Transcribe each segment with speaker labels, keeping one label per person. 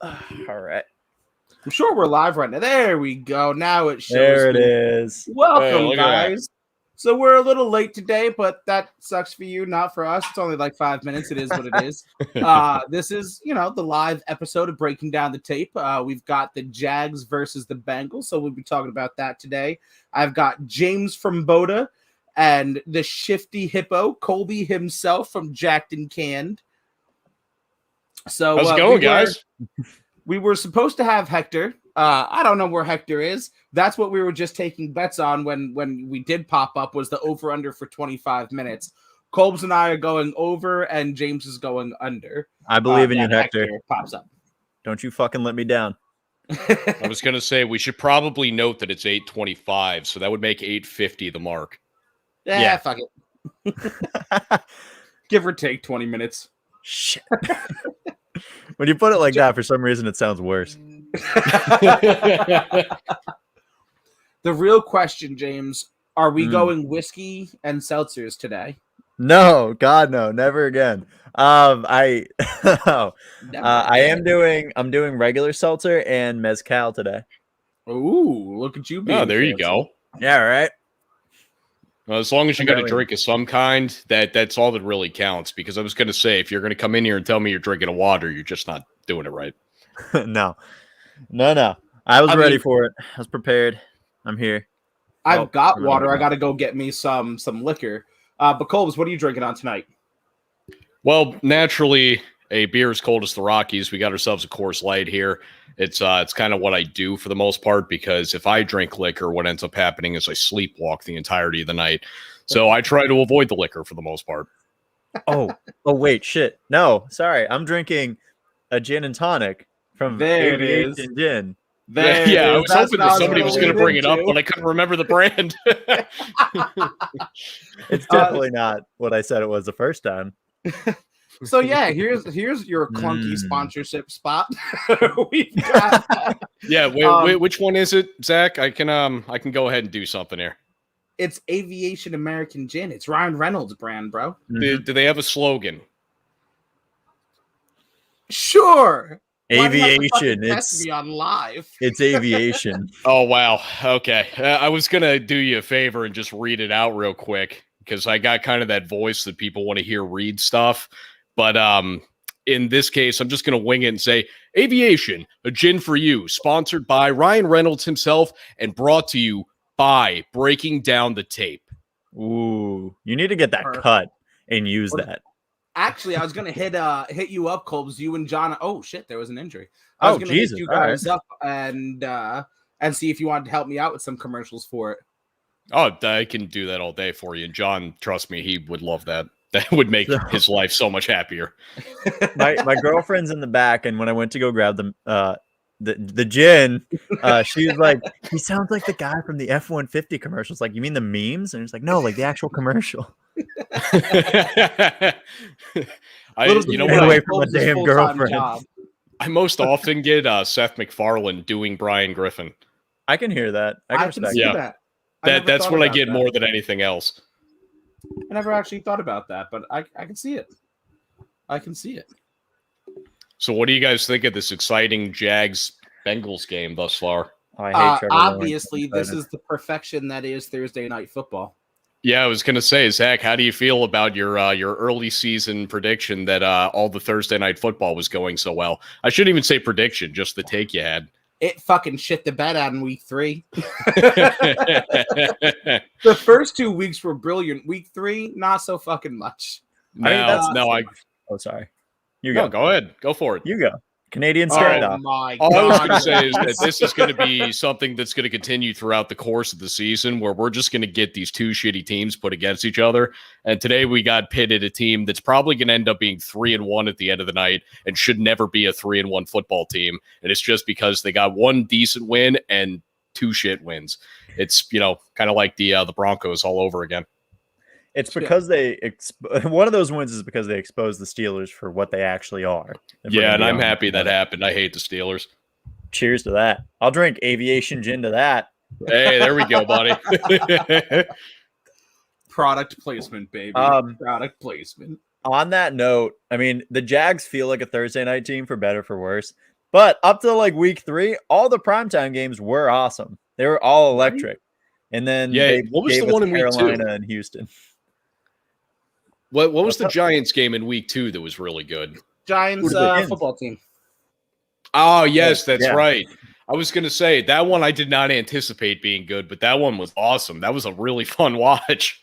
Speaker 1: All right.
Speaker 2: I'm sure we're live right now. There we go. Now it shows.
Speaker 1: There it is.
Speaker 2: Welcome,
Speaker 3: Hey,
Speaker 2: guys. So we're a little late today, but that sucks for you, not for us. It's only like 5 minutes. It is what it is. This is, the live episode of Breaking Down the Tape. We've got the Jags versus the Bengals, so we'll be talking about that today. I've got James from Boda and the shifty hippo, Colby himself from Jacked and Canned. So
Speaker 3: how's it going, guys?
Speaker 2: We were supposed to have Hector. I don't know where Hector is. That's what we were just taking bets on when we did pop up, was the over-under for 25 minutes. Colbs and I are going over, and James is going under.
Speaker 1: I believe in you, Hector.
Speaker 2: Pops up.
Speaker 1: Don't you fucking let me down.
Speaker 3: I was going to say, we should probably note that it's 8:25, so that would make 8:50 the mark.
Speaker 2: Yeah, fuck it. Give or take 20 minutes.
Speaker 1: Shit. When you put it like that, for some reason, it sounds worse.
Speaker 2: The real question, James, are we going whiskey and seltzers today?
Speaker 1: No, God, no, never again. I am doing regular seltzer and mezcal today.
Speaker 2: Ooh, look at you being
Speaker 3: Oh, there
Speaker 2: fancy.
Speaker 3: you go.
Speaker 1: Yeah, right.
Speaker 3: Well, as long as you got a drink of some kind, that's all that really counts. Because I was going to say, if you're going to come in here and tell me you're drinking a water, you're just not doing it right.
Speaker 1: No. I was ready for it. I was prepared. I'm here.
Speaker 2: I've got water. I got to go get me some liquor. But Colbs, what are you drinking on tonight?
Speaker 3: Well, naturally, a beer as cold as the Rockies. We got ourselves a Coors Light here. It's kind of what I do for the most part, because if I drink liquor, what ends up happening is I sleepwalk the entirety of the night. So I try to avoid the liquor for the most part.
Speaker 1: Oh, wait, shit. No, sorry. I'm drinking a gin and tonic from
Speaker 2: There it is.
Speaker 1: Aviation Gin.
Speaker 3: I was hoping that somebody was going to bring it up, but I couldn't remember the brand.
Speaker 1: It's definitely not what I said it was the first time.
Speaker 2: So yeah, here's your clunky sponsorship spot. We've got
Speaker 3: wait, which one is it, Zach? I can go ahead and do something here.
Speaker 2: It's Aviation American Gin. It's Ryan Reynolds' brand, bro.
Speaker 3: Do they have a slogan?
Speaker 2: Sure.
Speaker 1: Aviation.
Speaker 2: It's me on live.
Speaker 1: It's aviation.
Speaker 3: Oh wow. Okay. I was gonna do you a favor and just read it out real quick, because I got kind of that voice that people want to hear read stuff. But in this case, I'm just going to wing it and say, Aviation, a gin for you, sponsored by Ryan Reynolds himself and brought to you by Breaking Down the Tape.
Speaker 1: Ooh, you need to get that cut and use that.
Speaker 2: Actually, I was going to hit you up, Colbs, you and John. Oh, shit, there was an injury. I was going to hit you guys up and see if you wanted to help me out with some commercials for it.
Speaker 3: Oh, I can do that all day for you. And John, trust me, he would love that. That would make his life so much happier.
Speaker 1: My girlfriend's in the back, and when I went to go grab the gin, she was like, "He sounds like the guy from the F-150 commercials." Like, you mean the memes? And it's like, no, like the actual commercial.
Speaker 3: You know what?
Speaker 1: Away from a damn girlfriend.
Speaker 3: I most often get Seth MacFarlane doing Brian Griffin.
Speaker 1: I can hear that. I can respect
Speaker 2: that.
Speaker 3: That's what I get more than anything else.
Speaker 2: I never actually thought about that, but I can see it. I can see it.
Speaker 3: So what do you guys think of this exciting Jags-Bengals game thus far?
Speaker 1: Oh, I hate Trevor Lawrence.
Speaker 2: Obviously, this is the perfection that is Thursday night football.
Speaker 3: Yeah, I was going to say, Zach, how do you feel about your early season prediction that all the Thursday night football was going so well? I shouldn't even say prediction, just the take you had.
Speaker 2: It fucking shit the bed out in week 3. The first 2 weeks were brilliant. Week 3, not so fucking much.
Speaker 1: Oh, sorry. You go.
Speaker 3: No, go ahead. Go for it.
Speaker 1: You go. Canadian standoff.
Speaker 3: All I was going to say is that this is going to be something that's going to continue throughout the course of the season, where we're just going to get these two shitty teams put against each other. And today we got pitted a team that's probably going to end up being 3-1 at the end of the night and should never be a 3-1 football team. And it's just because they got one decent win and 2 shit wins. It's, kind of like the Broncos all over again.
Speaker 1: It's because one of those wins is because they exposed the Steelers for what they actually are.
Speaker 3: Yeah, and I'm happy that happened. I hate the Steelers.
Speaker 1: Cheers to that. I'll drink Aviation Gin to that.
Speaker 3: Hey, there we go, buddy.
Speaker 2: Product placement, baby. Product placement.
Speaker 1: On that note, I mean, the Jags feel like a Thursday night team, for better or for worse. But up to like week 3, all the primetime games were awesome. They were all electric. And then they
Speaker 3: what was
Speaker 1: gave
Speaker 3: the
Speaker 1: us
Speaker 3: one in week 2?
Speaker 1: Carolina and Houston.
Speaker 3: What was the Giants game in week 2 that was really good?
Speaker 2: Giants football team.
Speaker 3: Oh, yes, that's
Speaker 1: Yeah.
Speaker 3: right. I was going to say that one I did not anticipate being good, but that one was awesome. That was a really fun watch.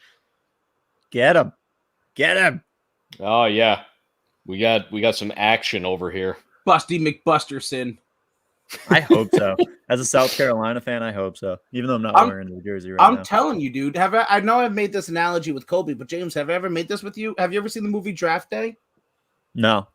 Speaker 1: Get him. Get him.
Speaker 3: Oh, yeah. We got some action over here.
Speaker 2: Busty McBusterson.
Speaker 1: I hope so. As a South Carolina fan, I hope so. Even though I'm not wearing the jersey right now.
Speaker 2: I'm telling you, dude. I know I've made this analogy with Colby, but James, have I ever made this with you? Have you ever seen the movie Draft Day?
Speaker 1: No.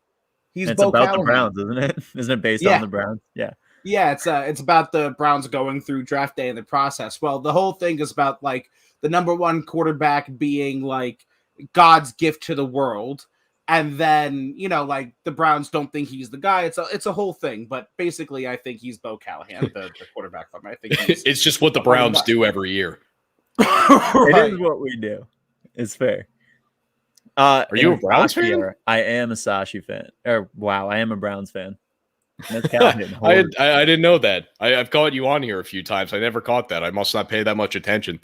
Speaker 2: It's
Speaker 1: about Callahan. The Browns, isn't it? Isn't it based on the Browns? Yeah.
Speaker 2: Yeah, it's about the Browns going through draft day and the process. Well, the whole thing is about like the number 1 quarterback being like God's gift to the world. And then, like the Browns don't think he's the guy. It's a whole thing. But basically, I think he's Bo Callahan, the quarterback from. I think
Speaker 3: it's just what the Browns do every year.
Speaker 1: It is what we do. It's fair.
Speaker 3: Are you a Browns fan?
Speaker 1: I am a Sashi fan. I am a Browns fan. That's Callahan.
Speaker 3: I didn't know that. I've caught you on here a few times. I never caught that. I must not pay that much attention.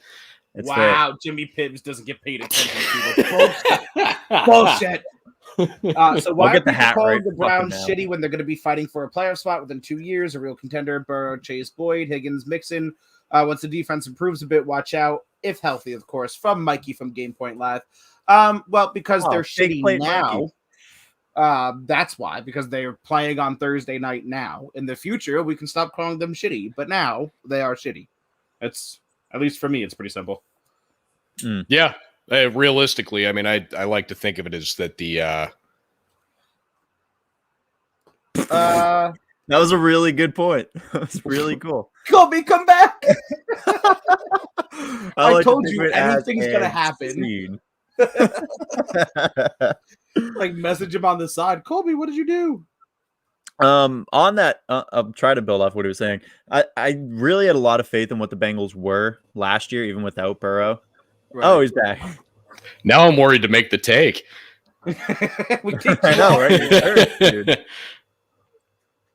Speaker 1: It's
Speaker 2: wow,
Speaker 1: fair.
Speaker 2: Jimmy Pibbs doesn't get paid attention to. Bullshit. So why are people calling the Browns shitty when they're going to be fighting for a playoff spot within 2 years? A real contender: Burrow, Chase, Boyd, Higgins, Mixon. Once the defense improves a bit, watch out, if healthy, of course. From Mikey from Game Point Live. Well, because they're shitty now. That's why, because they're playing on Thursday night now. In the future, we can stop calling them shitty, but now they are shitty. It's, at least for me, it's pretty simple.
Speaker 3: Yeah. Realistically, I mean, I like to think of it as that the
Speaker 1: that was a really good point. That was really cool.
Speaker 2: Kobe, come back. I told you anything's gonna happen. Like message him on the side. Colby, what did you do?
Speaker 1: On that, I'll try to build off what he was saying. I really had a lot of faith in what the Bengals were last year, even without Burrow. Right. Oh, he's back.
Speaker 3: Now I'm worried to make the take.
Speaker 2: We
Speaker 1: I know, right? Dude.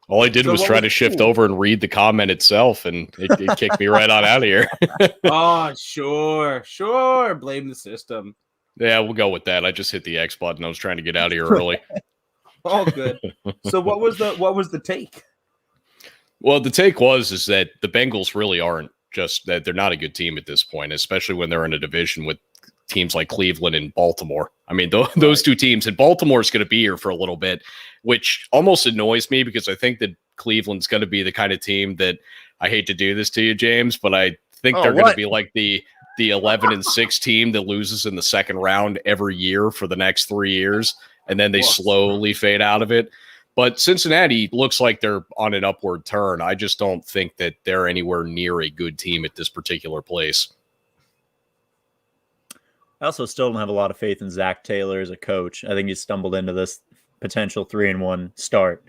Speaker 3: All I did was try to shift over and read the comment itself, and it kicked me right on out of here.
Speaker 2: Oh, sure. Blame the system.
Speaker 3: Yeah, we'll go with that. I just hit the X button. I was trying to get out of here early.
Speaker 2: All good. So what was the take?
Speaker 3: Well, the take is that the Bengals really aren't just that they're not a good team at this point, especially when they're in a division with teams like Cleveland and Baltimore. I mean, those two teams, and Baltimore's going to be here for a little bit, which almost annoys me because I think that Cleveland's going to be the kind of team that, I hate to do this to you, James, but I think they're going to be like the 11-6 team that loses in the second round every year for the next 3 years, and then they slowly fade out of it. But Cincinnati looks like they're on an upward turn. I just don't think that they're anywhere near a good team at this particular place.
Speaker 1: I also still don't have a lot of faith in Zach Taylor as a coach. I think he stumbled into this potential 3-1 start.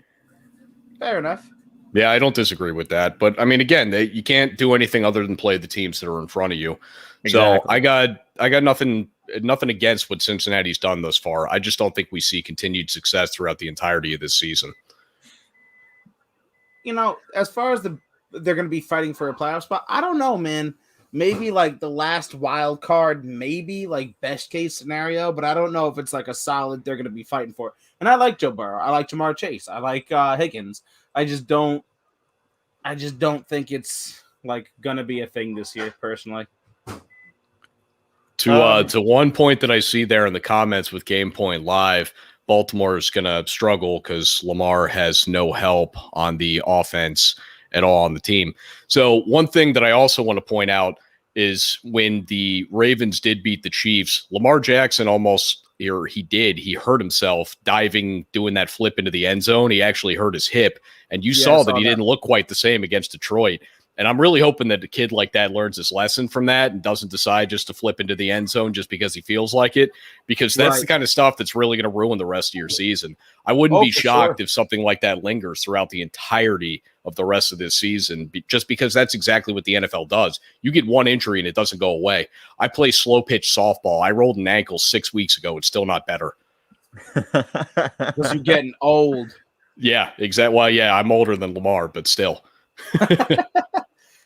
Speaker 2: Fair enough.
Speaker 3: Yeah, I don't disagree with that. But I mean, again, you can't do anything other than play the teams that are in front of you. Exactly. So I got nothing against what Cincinnati's done thus far. I just don't think we see continued success throughout the entirety of this season.
Speaker 2: You know, as far as they're going to be fighting for a playoff spot, I don't know, man. Maybe like the last wild card, maybe like best case scenario, but I don't know if it's like a solid they're going to be fighting for. And I like Joe Burrow. I like Jamar Chase. I like Higgins. I just don't think it's like going to be a thing this year, personally.
Speaker 3: To one point that I see there in the comments with Game Point Live, Baltimore is going to struggle because Lamar has no help on the offense at all on the team. So one thing that I also want to point out is when the Ravens did beat the Chiefs, Lamar Jackson he hurt himself diving, doing that flip into the end zone. He actually hurt his hip, and you saw that he didn't look quite the same against Detroit. And I'm really hoping that a kid like that learns his lesson from that and doesn't decide just to flip into the end zone just because he feels like it, because that's the kind of stuff that's really going to ruin the rest of your season. I wouldn't be shocked if something like that lingers throughout the entirety of the rest of this season, just because that's exactly what the NFL does. You get one injury and it doesn't go away. I play slow pitch softball. I rolled an ankle 6 weeks ago. It's still not better.
Speaker 2: Because you're getting old.
Speaker 3: Yeah, exactly. Well, yeah, I'm older than Lamar, but still.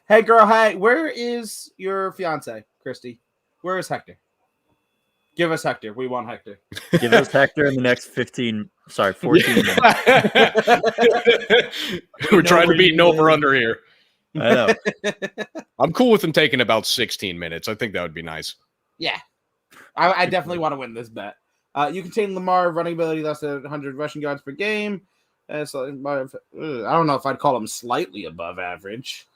Speaker 2: Hey, girl. Hey, where is your fiance, Christy? Where is Hector? Give us Hector. We want Hector.
Speaker 1: Give us Hector in the next 14 minutes.
Speaker 3: We're trying to beat an over-under here.
Speaker 1: I know.
Speaker 3: I'm cool with him taking about 16 minutes. I think that would be nice.
Speaker 2: Yeah. I definitely want to win this bet. You contain Lamar running ability less than 100 rushing yards per game. So, I don't know if I'd call him slightly above average.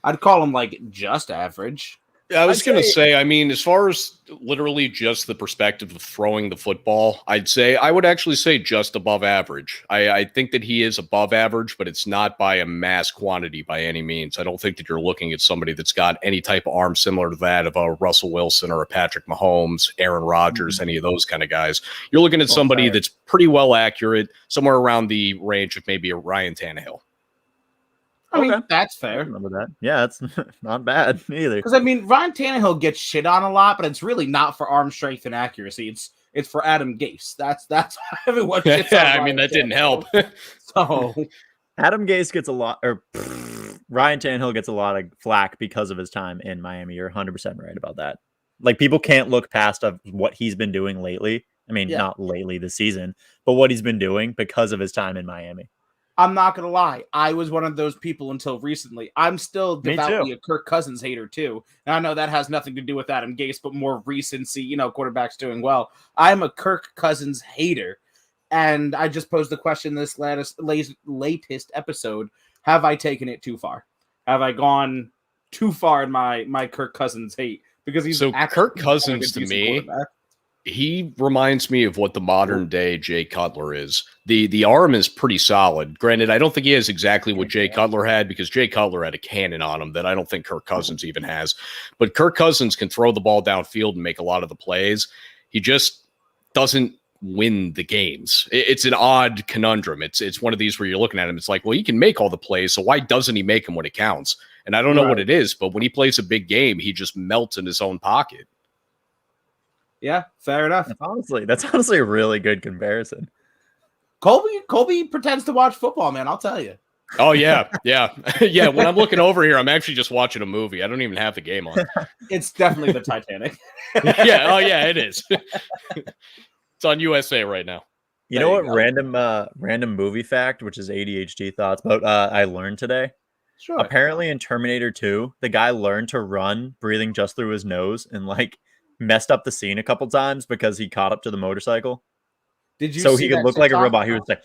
Speaker 2: I'd call him like just average.
Speaker 3: I was going to say, I mean, as far as literally just the perspective of throwing the football, I would actually say just above average. I think that he is above average, but it's not by a mass quantity by any means. I don't think that you're looking at somebody that's got any type of arm similar to that of a Russell Wilson or a Patrick Mahomes, Aaron Rodgers, any of those kind of guys. You're looking at somebody that's pretty well accurate, somewhere around the range of maybe a Ryan Tannehill.
Speaker 2: I mean, that's fair.
Speaker 1: I remember that. Yeah, it's not bad either.
Speaker 2: Because I mean, Ryan Tannehill gets shit on a lot, but it's really not for arm strength and accuracy. It's for Adam Gase. That's why everyone shits on
Speaker 3: I mean, that didn't help.
Speaker 2: So
Speaker 1: Adam Gase gets a lot, or Ryan Tannehill gets a lot of flack because of his time in Miami. You're 100% right about that. Like, people can't look past of what he's been doing lately. I mean, not lately this season, but what he's been doing because of his time in Miami.
Speaker 2: I'm not going to lie. I was one of those people until recently. I'm still devoutly a Kirk Cousins hater, too. And I know that has nothing to do with Adam Gase, but more recency, quarterbacks doing well. I'm a Kirk Cousins hater. And I just posed the question this latest episode. Have I taken it too far? Have I gone too far in my Kirk Cousins hate? Because he's
Speaker 3: Kirk Cousins to me, he reminds me of what the modern day Jay Cutler is. The arm is pretty solid. Granted, I don't think he has exactly what Jay Cutler had, because Jay Cutler had a cannon on him that I don't think Kirk Cousins even has. But Kirk Cousins can throw the ball downfield and make a lot of the plays. He just doesn't win the games. It's an odd conundrum. It's one of these where you're looking at him, it's like, well, he can make all the plays, so why doesn't he make them when it counts? And I don't know what it is, but when he plays a big game, he just melts in his own pocket.
Speaker 2: Yeah, fair enough.
Speaker 1: That's honestly a really good comparison.
Speaker 2: Colby pretends to watch football, man. I'll tell you.
Speaker 3: Oh yeah, yeah. When I'm looking over here, I'm actually just watching a movie. I don't even have the game on.
Speaker 2: It's definitely the Titanic.
Speaker 3: Yeah. Oh yeah, it is. It's on USA right now.
Speaker 1: You know what? Random movie fact, which is ADHD thoughts, but I learned today.
Speaker 2: Sure.
Speaker 1: Apparently, in Terminator 2, the guy learned to run breathing just through his nose and messed up the scene a couple times because he caught up to the motorcycle.
Speaker 2: Did you?
Speaker 1: So he could look like a robot. He was like,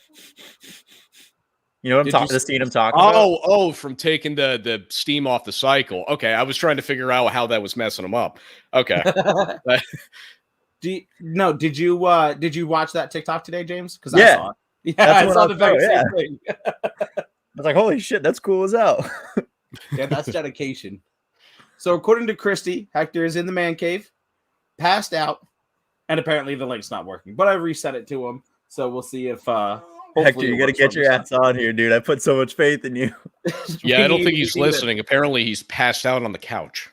Speaker 1: you know what I'm talking? The scene I'm talking about.
Speaker 3: Oh, from taking the steam off the cycle. Okay, I was trying to figure out how that was messing him up. Okay.
Speaker 2: Did you watch that TikTok today, James? Because I saw it. Yeah, I saw the very same thing.
Speaker 1: I was like, holy shit, that's cool as hell.
Speaker 2: Yeah, that's dedication. So according to Christy, Hector is in the man cave, passed out, and apparently the link's not working. But I reset it to him, so we'll see if
Speaker 1: Hector, you got to get your ass on here, dude. I put so much faith in you.
Speaker 3: Yeah, I don't think he's listening. Apparently, he's passed out on the couch.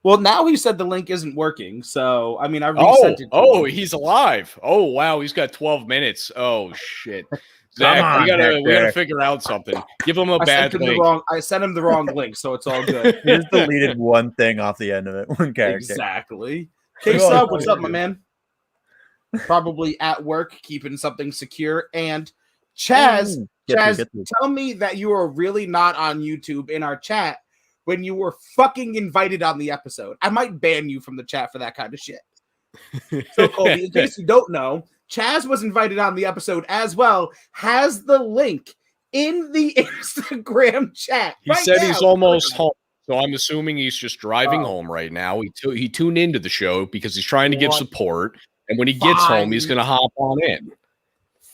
Speaker 2: Well, now he said the link isn't working, so I mean, I reset it.
Speaker 3: Oh, he's alive. Oh, wow, he's got 12 minutes. Oh shit. Zach, we gotta figure out something. Give him a bad link.
Speaker 2: I sent him the wrong link, so it's all good.
Speaker 1: He just deleted one thing off the end of it. One character.
Speaker 2: Exactly. K-Sub, what's up, my man? Probably at work, keeping something secure. And Chaz, tell me that you are really not on YouTube in our chat when you were fucking invited on the episode. I might ban you from the chat for that kind of shit. So, Colby, in case you don't know, Chaz was invited on the episode as well, has the link in the Instagram chat.
Speaker 3: He said he's almost home, so I'm assuming he's just driving home right now. He tuned into the show because he's trying to give support, and when he gets home, he's going to hop on in.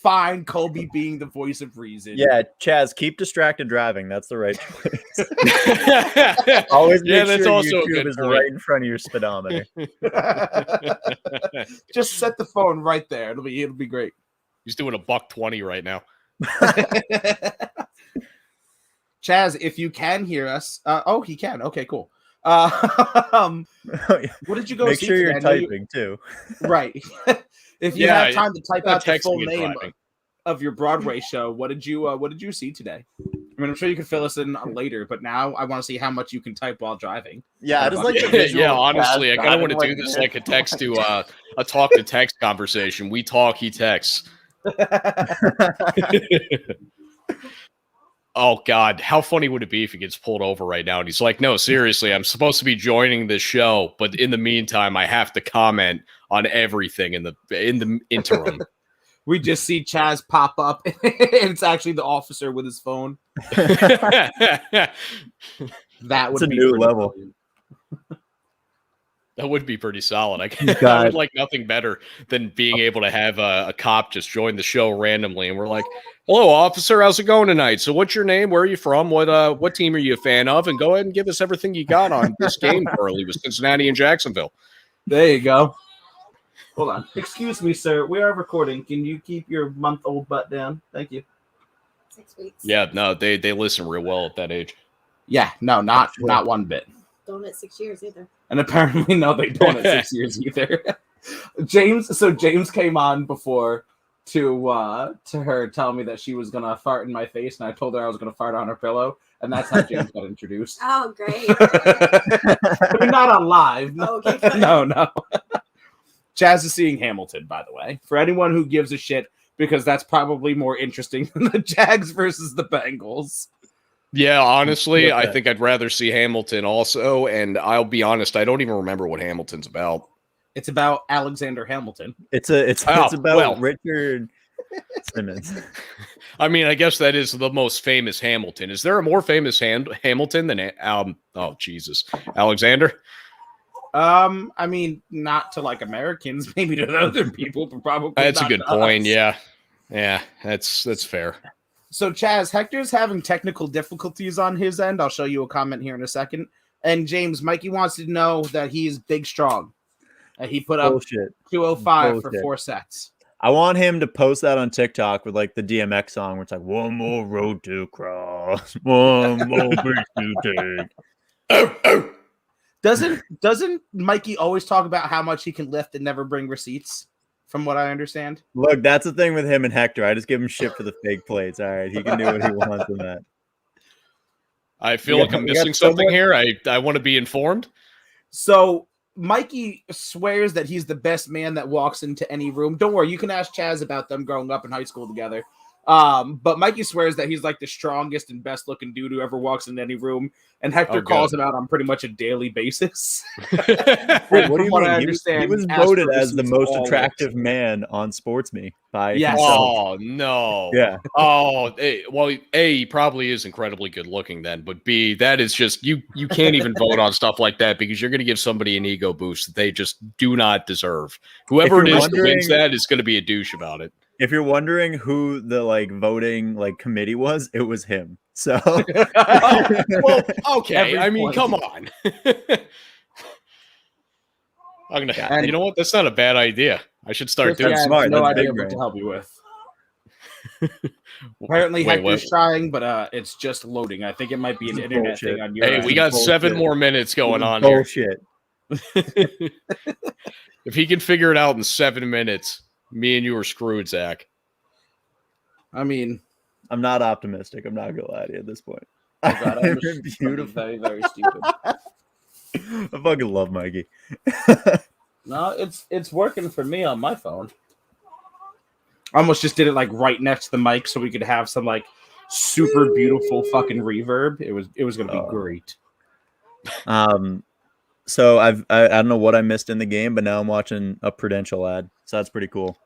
Speaker 2: Fine, Colby being the voice of reason.
Speaker 1: Yeah, Chaz, keep distracted driving. That's the right choice. Always make
Speaker 3: that's
Speaker 1: sure
Speaker 3: also
Speaker 1: YouTube is right in front of your speedometer.
Speaker 2: Just set the phone right there. It'll be great.
Speaker 3: He's doing $120 right now.
Speaker 2: Chaz, if you can hear us, he can. Okay, cool. What did you go?
Speaker 1: Make
Speaker 2: see
Speaker 1: sure
Speaker 2: today?
Speaker 1: You're typing too.
Speaker 2: Right. If you have time to type out the full name of your Broadway show, what did you see today? I mean, I'm sure you could fill us in later, but now I want to see how much you can type while driving.
Speaker 1: Yeah, I just like the visual.
Speaker 3: Yeah, honestly, I kind of want to
Speaker 4: driving
Speaker 3: do
Speaker 4: like
Speaker 3: this
Speaker 4: this.
Speaker 3: like a text to a talk to text conversation. We talk, he texts. Oh God, how funny would it be if he gets pulled over right now and he's like, "No, seriously, I'm supposed to be joining this show, but in the meantime, I have to comment on everything in the interim."
Speaker 2: We just see Chaz pop up, and it's actually the officer with his phone. That would
Speaker 1: It's a
Speaker 2: be
Speaker 1: new
Speaker 2: pretty
Speaker 1: level.
Speaker 2: brilliant.
Speaker 3: That would be pretty solid. I
Speaker 1: God.
Speaker 3: would like nothing better than being able to have a cop just join the show randomly, and we're like, "Hello, officer, how's it going tonight? So, what's your name? Where are you from? What team are you a fan of? And go ahead and give us everything you got on this game currently with Cincinnati and Jacksonville."
Speaker 2: There you go. Hold on. Excuse me, sir. We are recording. Can you keep your month-old butt down? Thank you.
Speaker 5: 6 weeks.
Speaker 3: Yeah, no, they listen real well at that age.
Speaker 2: Yeah, no, not one bit.
Speaker 5: Don't at 6 years either.
Speaker 2: And apparently, no, they don't at 6 years either. James came on before to her telling me that she was gonna fart in my face, and I told her I was gonna fart on her pillow, and that's how James got introduced.
Speaker 5: Oh, great.
Speaker 2: We're not on live. No,
Speaker 5: Okay, good.
Speaker 2: no. Chaz is seeing Hamilton, by the way. For anyone who gives a shit, because that's probably more interesting than the Jags versus the Bengals.
Speaker 3: Yeah, honestly, I
Speaker 1: Okay.
Speaker 3: think I'd rather see Hamilton also, and I'll be honest, I don't even remember what Hamilton's about.
Speaker 2: It's about Alexander Hamilton.
Speaker 1: It's
Speaker 3: Oh,
Speaker 1: about
Speaker 3: well.
Speaker 1: Richard Simmons.
Speaker 3: I mean, I guess that is the most famous Hamilton. Is there a more famous Hamilton than oh Jesus, Alexander?
Speaker 2: I mean, not to like Americans, maybe to other people, but probably
Speaker 3: That's a
Speaker 2: not
Speaker 3: good
Speaker 2: to
Speaker 3: point.
Speaker 2: us.
Speaker 3: Yeah, that's fair.
Speaker 2: So, Chaz, Hector's having technical difficulties on his end. I'll show you a comment here in a second. And James, Mikey wants to know that he's big strong. He put up
Speaker 1: Bullshit.
Speaker 2: 205 for
Speaker 1: Bullshit.
Speaker 2: 4 sets.
Speaker 1: I want him to post that on TikTok with like the DMX song where it's like one more road to cross, one more bridge to take.
Speaker 2: Doesn't Mikey always talk about how much he can lift and never bring receipts? From what I understand.
Speaker 1: Look, that's the thing with him and Hector. I just give him shit for the fake plates. All right, he can do what he wants in that.
Speaker 3: I feel
Speaker 1: We
Speaker 3: like
Speaker 1: got-
Speaker 3: I'm
Speaker 1: we got
Speaker 3: missing something
Speaker 1: someone-
Speaker 3: here. I want to be informed.
Speaker 2: So Mikey swears that he's the best man that walks into any room. Don't worry, you can ask Chaz about them growing up in high school together. But Mikey swears that he's like the strongest and best looking dude who ever walks into any room. And Hector
Speaker 3: Oh,
Speaker 2: calls
Speaker 3: good.
Speaker 2: him out on pretty much a daily basis.
Speaker 1: Wait, what do you
Speaker 2: From what I
Speaker 1: mean? He was
Speaker 2: understand,
Speaker 1: voted
Speaker 2: asked
Speaker 1: as
Speaker 2: for
Speaker 1: the
Speaker 2: receipts
Speaker 1: most
Speaker 2: always.
Speaker 1: attractive man on Sports Me by
Speaker 2: Yes.
Speaker 1: himself.
Speaker 3: Oh no.
Speaker 1: Yeah.
Speaker 3: Oh, well, A, he probably is incredibly good looking then, but B, that is just you can't even vote on stuff like that because you're going to give somebody an ego boost that they just do not deserve. Whoever it
Speaker 1: you're
Speaker 3: is that wins
Speaker 1: wondering-
Speaker 3: that is going to be a douche about it.
Speaker 1: If you're wondering who the like voting like committee was, it was him. So
Speaker 3: Well, okay.
Speaker 2: Every
Speaker 3: I mean,
Speaker 2: point.
Speaker 3: come on. I'm gonna.
Speaker 2: And-
Speaker 3: you know what? That's not a bad idea. I should start
Speaker 2: Just
Speaker 3: doing.
Speaker 1: That's
Speaker 2: have
Speaker 1: smart.
Speaker 2: no
Speaker 1: That's
Speaker 2: idea
Speaker 1: big
Speaker 2: what
Speaker 1: brain.
Speaker 2: to help you with. Apparently,
Speaker 3: Wait,
Speaker 2: Hector's
Speaker 3: what?
Speaker 2: trying, but it's just loading. I think it might be an internet
Speaker 1: Bullshit.
Speaker 2: thing on your
Speaker 3: Hey,
Speaker 2: end.
Speaker 3: we got
Speaker 1: Bullshit.
Speaker 3: 7 more minutes going on here.
Speaker 1: bullshit.
Speaker 3: If he can figure it out in 7 minutes, me and you are screwed, Zach.
Speaker 2: I mean,
Speaker 1: I'm not optimistic. I'm not gonna lie to you at this point.
Speaker 2: oh God, I'm
Speaker 1: You're
Speaker 2: just
Speaker 1: beautiful.
Speaker 2: very, very stupid.
Speaker 1: I fucking love Mikey.
Speaker 2: No, it's working for me on my phone. I almost just did it like right next to the mic so we could have some like super beautiful fucking reverb. It was gonna be
Speaker 1: Oh.
Speaker 2: great.
Speaker 1: So I don't know what I missed in the game, but now I'm watching a Prudential ad. So that's pretty cool.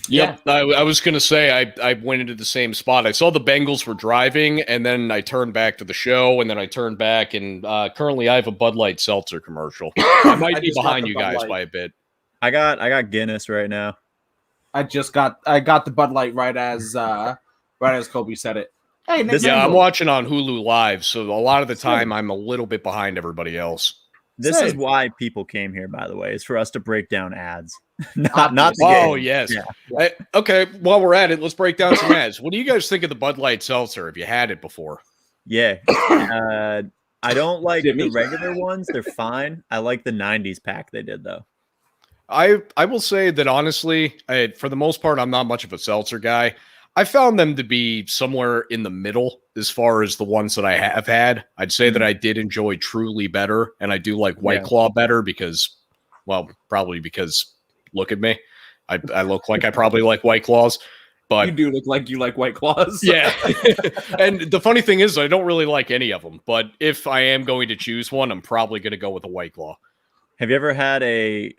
Speaker 3: Yep. I was going to say, I went into the same spot. I saw the Bengals were driving, and then I turned back to the show, and then I turned back, and currently I have a Bud Light seltzer commercial. I might
Speaker 2: I
Speaker 3: be
Speaker 2: just got
Speaker 3: behind
Speaker 2: the
Speaker 3: you
Speaker 2: Bud
Speaker 3: guys
Speaker 2: Light.
Speaker 3: by a bit.
Speaker 1: I got Guinness right now.
Speaker 2: I got the Bud Light right as Kobe said it. Hey, Nick
Speaker 1: This-
Speaker 3: Yeah, I'm
Speaker 2: Mangold.
Speaker 3: watching on Hulu Live, so a lot of the time I'm a little bit behind everybody else.
Speaker 1: This is
Speaker 2: Same.
Speaker 1: why people came here, by the way, is for us to break down ads. not the
Speaker 2: Obviously.
Speaker 1: game.
Speaker 3: Oh, yes.
Speaker 1: Yeah.
Speaker 3: Okay, while we're at it, let's break down some ads. What do you guys think of the Bud Light seltzer? Have you had it before?
Speaker 1: Yeah. I don't like
Speaker 2: Jimmy?
Speaker 1: the regular ones. They're fine. I like the 90s pack they did, though.
Speaker 3: I will say that honestly, for the most part, I'm not much of a seltzer guy. I found them to be somewhere in the middle as far as the ones that I have had. I'd say that I did enjoy Truly better, and I do like White Claw better because, well, probably because look at me. I look like I probably like White Claws. But
Speaker 2: you do look like you like White Claws.
Speaker 3: Yeah. And the funny thing is, I don't really like any of them. But if I am going to choose one, I'm probably going to go with a White Claw.
Speaker 1: Have you ever had a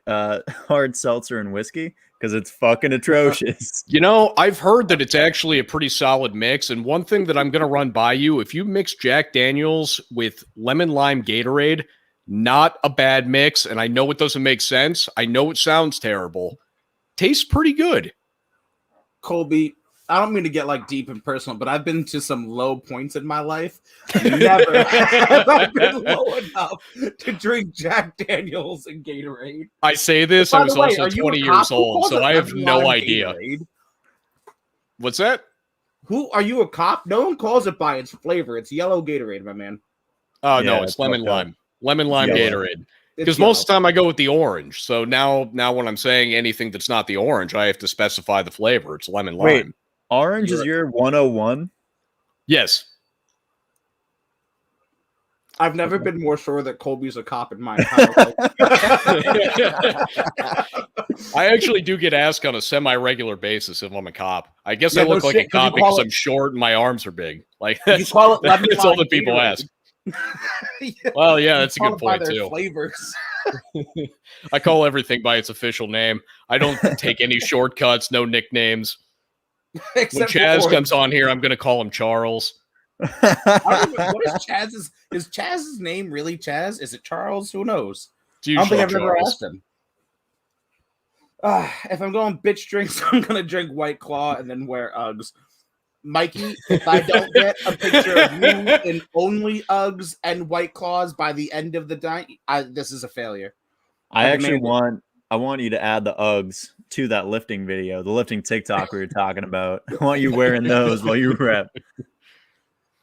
Speaker 1: hard seltzer and whiskey? Because it's fucking atrocious.
Speaker 3: You know, I've heard that it's actually a pretty solid mix. And one thing that I'm going to run by you, if you mix Jack Daniels with lemon lime Gatorade, not a bad mix. And I know it doesn't make sense. I know it sounds terrible. Tastes pretty good.
Speaker 2: Colby, I don't mean to get like deep and personal, but I've been to some low points in my life. Never have I been low enough to drink Jack Daniels and Gatorade.
Speaker 3: I say this, I was also 20 years old, so I have no idea.
Speaker 2: Gatorade?
Speaker 3: What's that?
Speaker 2: Who are you, a cop? No one calls it by its flavor. It's yellow Gatorade, my man.
Speaker 3: Oh, no, it's lemon lime. Lemon lime Gatorade. Because most of the time I go with the orange. So now when I'm saying anything that's not the orange, I have to specify the flavor. It's lemon lime.
Speaker 1: Wait, orange is your 101?
Speaker 3: Yes.
Speaker 2: I've never been more sure that Colby's a cop in my entire life.
Speaker 3: I actually do get asked on a semi-regular basis if I'm a cop. I guess I look like a cop because I'm short and my arms are big. Like that's all that people ask. Well, yeah, that's a good point too.
Speaker 2: Flavors.
Speaker 3: I call everything by its official name. I don't take any shortcuts, no nicknames. When Chaz comes on here, I'm going to call him Charles.
Speaker 2: What is Chaz's? Is Chaz's name really Chaz? Is it Charles? Who knows? I don't think I've ever asked him. If I'm going bitch drinks, I'm going to drink White Claw and then wear Uggs. Mikey, if I don't get a picture of you in only Uggs and White Claws by the end of the night, this is a failure.
Speaker 1: I want you to add the Uggs to that lifting video, the lifting TikTok we were talking about. I want you wearing those while you rep.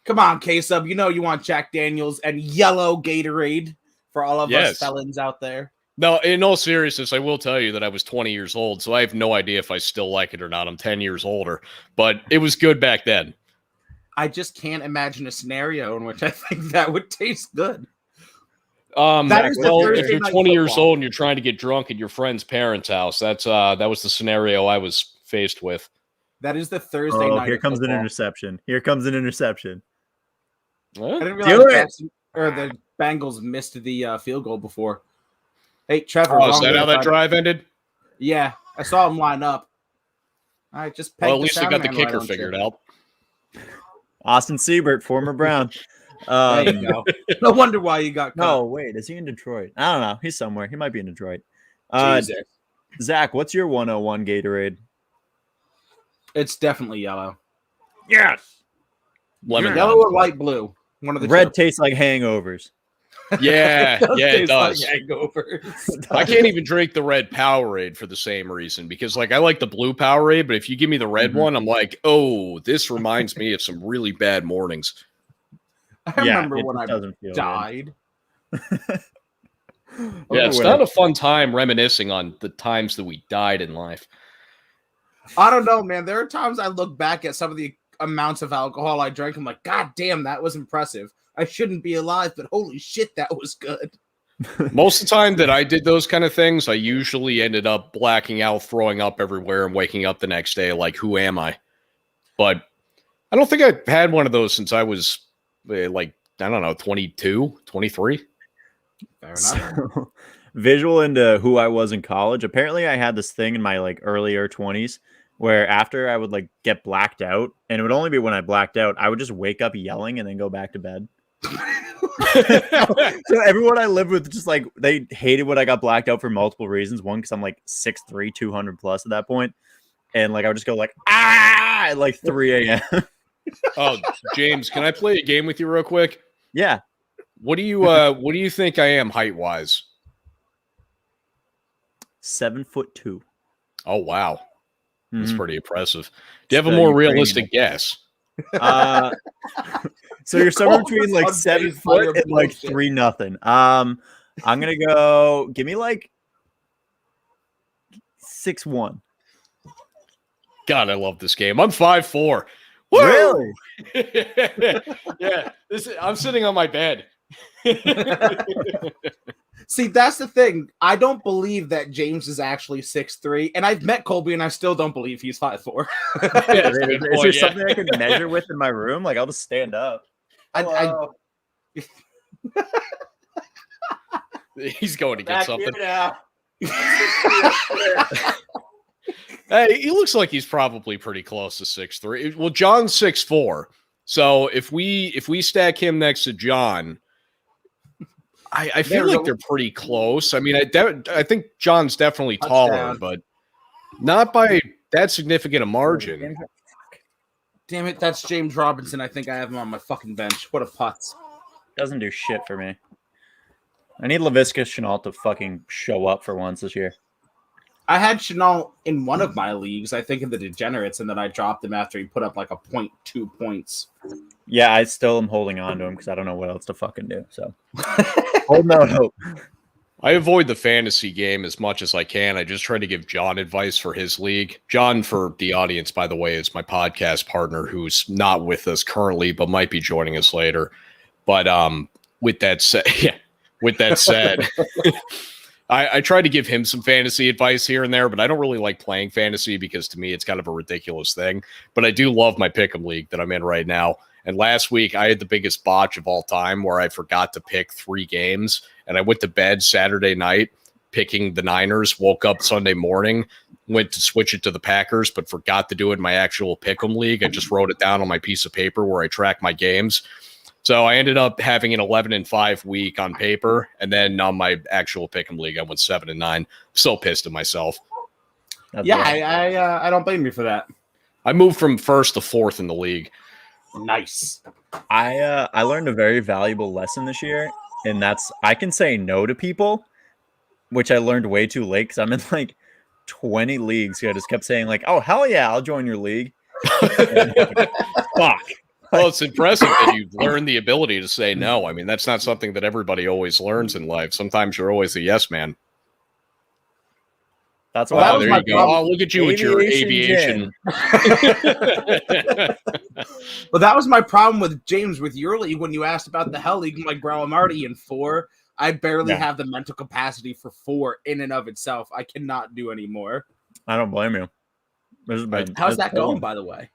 Speaker 2: Come on, K-Sub. You know you want Jack Daniels and yellow Gatorade for all of us felons out there.
Speaker 3: No, in all seriousness, I will tell you that I was 20 years old, so I have no idea if I still like it or not. I'm 10 years older, but it was good back then.
Speaker 2: I just can't imagine a scenario in which I think that would taste good.
Speaker 3: If you're 20 years old and you're trying to get drunk at your friend's parents' house, that was the scenario I was faced with.
Speaker 2: That is the Thursday night.
Speaker 1: Here comes an interception. Here comes an interception.
Speaker 2: What? I didn't realize the Bengals missed the field goal before. Hey, Trevor.
Speaker 3: Oh, is that how that drive ended?
Speaker 2: Yeah, I saw him line up. All right, just
Speaker 3: at least I got the kicker figured out.
Speaker 1: Austin Siebert, former Brown.
Speaker 2: There you go. No wonder why you got cut.
Speaker 1: No, wait, is he in Detroit? I don't know. He's somewhere. He might be in Detroit. Zach, what's your 101 Gatorade?
Speaker 2: It's definitely yellow.
Speaker 1: Yes.
Speaker 3: Lemon
Speaker 2: yellow or light blue. One of the
Speaker 1: red tastes like hangovers.
Speaker 3: Yeah, it does.
Speaker 2: Like hangovers.
Speaker 3: I can't even drink the red Powerade for the same reason because, like, I like the blue Powerade, but if you give me the red one, I'm like, oh, this reminds me of some really bad mornings.
Speaker 2: I remember when I died.
Speaker 3: Yeah, it's not a fun time reminiscing on the times that we died in life.
Speaker 2: I don't know, man. There are times I look back at some of the amounts of alcohol I drank. I'm like, God damn, that was impressive. I shouldn't be alive, but holy shit, that was good.
Speaker 3: Most of the time that I did those kind of things, I usually ended up blacking out, throwing up everywhere, and waking up the next day like, who am I? But I don't think I've had one of those since I was, 22, 23.
Speaker 2: Fair enough.
Speaker 1: So, visual into who I was in college. Apparently, I had this thing in my earlier 20s where after I would get blacked out, and it would only be when I blacked out, I would just wake up yelling and then go back to bed. So everyone I lived with just they hated when I got blacked out for multiple reasons. One, because I'm 6'3", 200 plus at that point, and I would just go at 3 a.m.
Speaker 3: Oh, James, can I play a game with you real quick?
Speaker 1: Yeah.
Speaker 3: What do you think I am height wise?
Speaker 1: 7'2".
Speaker 3: Oh wow, that's pretty impressive. Do you have a more realistic guess?
Speaker 1: So you're somewhere between 7 foot and 3-0. I'm gonna go. Give me 6'1".
Speaker 3: God, I love this game. I'm 5'4". Woo!
Speaker 1: Really?
Speaker 3: Yeah. I'm sitting on my bed.
Speaker 2: See, that's the thing. I don't believe that James is actually 6'3", and I've met Colby, and I still don't believe he's 5'4".
Speaker 1: Is there something I can measure with in my room? Like, I'll just stand up.
Speaker 3: He's going to get something.
Speaker 2: Now.
Speaker 3: Hey, he looks like he's probably pretty close to 6'3". Well, John's 6'4". So if we stack him next to John, I feel like they're pretty close. I mean, I think John's definitely taller, but not by that significant a margin.
Speaker 2: Damn it, that's James Robinson. I think I have him on my fucking bench. What a putz.
Speaker 1: Doesn't do shit for me. I need Laviska Shenault to fucking show up for once this year.
Speaker 2: I had Shenault in one of my leagues, I think in the Degenerates, and then I dropped him after he put up like a 0.2 points.
Speaker 1: Yeah, I still am holding on to him because I don't know what else to fucking do. So hold no hope.
Speaker 3: I avoid the fantasy game as much as I can. I just try to give John advice for his league. John, for the audience, by the way, is my podcast partner who's not with us currently, but might be joining us later. But with that said, I try to give him some fantasy advice here and there, but I don't really like playing fantasy because to me it's kind of a ridiculous thing. But I do love my pick'em league that I'm in right now. And last week I had the biggest botch of all time where I forgot to pick 3 games, and I went to bed Saturday night picking the Niners, woke up Sunday morning, went to switch it to the Packers, but forgot to do it in my actual pick'em league. I just wrote it down on my piece of paper where I track my games. So I ended up having an 11-5 week on paper, and then on my actual pick'em league, I went 7-9. I'm so pissed at myself.
Speaker 2: I don't blame you for that.
Speaker 3: I moved from 1st to 4th in the league.
Speaker 2: Nice.
Speaker 1: I learned a very valuable lesson this year, and that's I can say no to people, which I learned way too late because I'm in like 20 leagues. So I just kept saying like, "Oh hell yeah, I'll join your league." Fuck.
Speaker 3: Well, it's impressive that you've learned the ability to say no. I mean, that's not something that everybody always learns in life. Sometimes you're always a yes man.
Speaker 1: That's why.
Speaker 3: Oh, there you go. Oh, look at you with your aviation.
Speaker 2: Well, that was my problem with James with your league when you asked about the Hell League. I'm like, bro, I'm already in 4. I barely have the mental capacity for 4 in and of itself. I cannot do any more.
Speaker 1: I don't blame you.
Speaker 2: How's that going, by the way?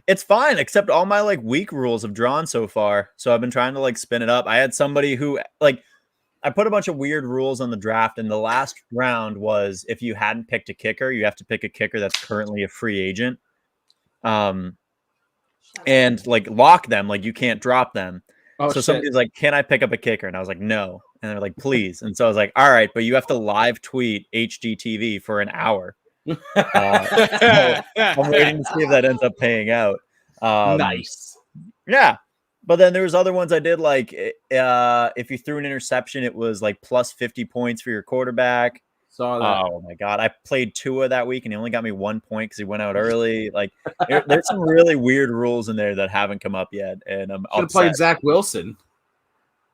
Speaker 1: It's fine, except all my like weak rules have drawn so far. So I've been trying to like spin it up. I had somebody who like I put a bunch of weird rules on the draft, and the last round was if you hadn't picked a kicker, you have to pick a kicker that's currently a free agent. And like lock them, like you can't drop them. So somebody's like, "Can I pick up a kicker?" And I was like, "No." And they're like, "Please." And so I was like, "All right, but you have to live tweet HGTV for an hour." So I'm waiting to see if that ends up paying out.
Speaker 2: Nice.
Speaker 1: Yeah. But then there was other ones I did like if you threw an interception, it was like plus 50 points for your quarterback.
Speaker 2: Saw that.
Speaker 1: Oh my God. I played Tua that week and he only got me 1 point because he went out early. Like there's some really weird rules in there that haven't come up yet. And I'm
Speaker 2: should have played Zach Wilson.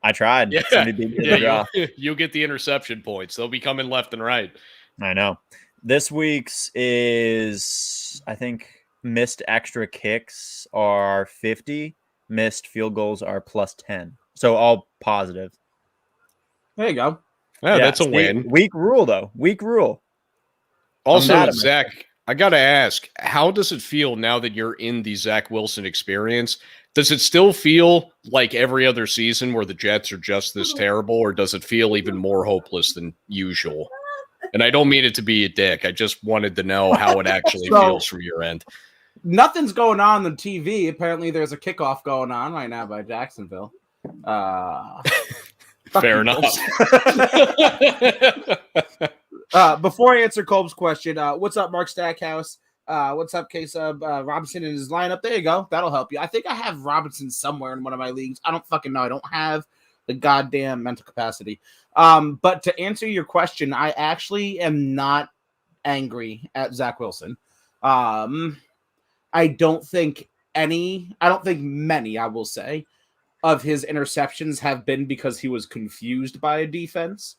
Speaker 1: I tried.
Speaker 3: Yeah, you'll get the interception points. They'll be coming left and right.
Speaker 1: I know. This week's is, I think, missed extra kicks are 50. Missed field goals are plus 10. So all positive.
Speaker 2: There you go.
Speaker 3: Yeah, that's a win.
Speaker 1: Weak rule, though. Weak rule.
Speaker 3: Also, Zach, I got to ask, how does it feel now that you're in the Zach Wilson experience? Does it still feel like every other season where the Jets are just this terrible, or does it feel even more hopeless than usual? And I don't mean it to be a dick. I just wanted to know how it actually feels from your end.
Speaker 2: Nothing's going on the TV. Apparently, there's a kickoff going on right now by Jacksonville.
Speaker 3: Fair enough.
Speaker 2: Before I answer Colb's question, what's up, Mark Stackhouse? What's up, K-Sub? Robinson in his lineup. There you go. That'll help you. I think I have Robinson somewhere in one of my leagues. I don't fucking know. I don't have the goddamn mental capacity. But to answer your question, I actually am not angry at Zach Wilson. I don't think many, I will say, of his interceptions have been because he was confused by a defense.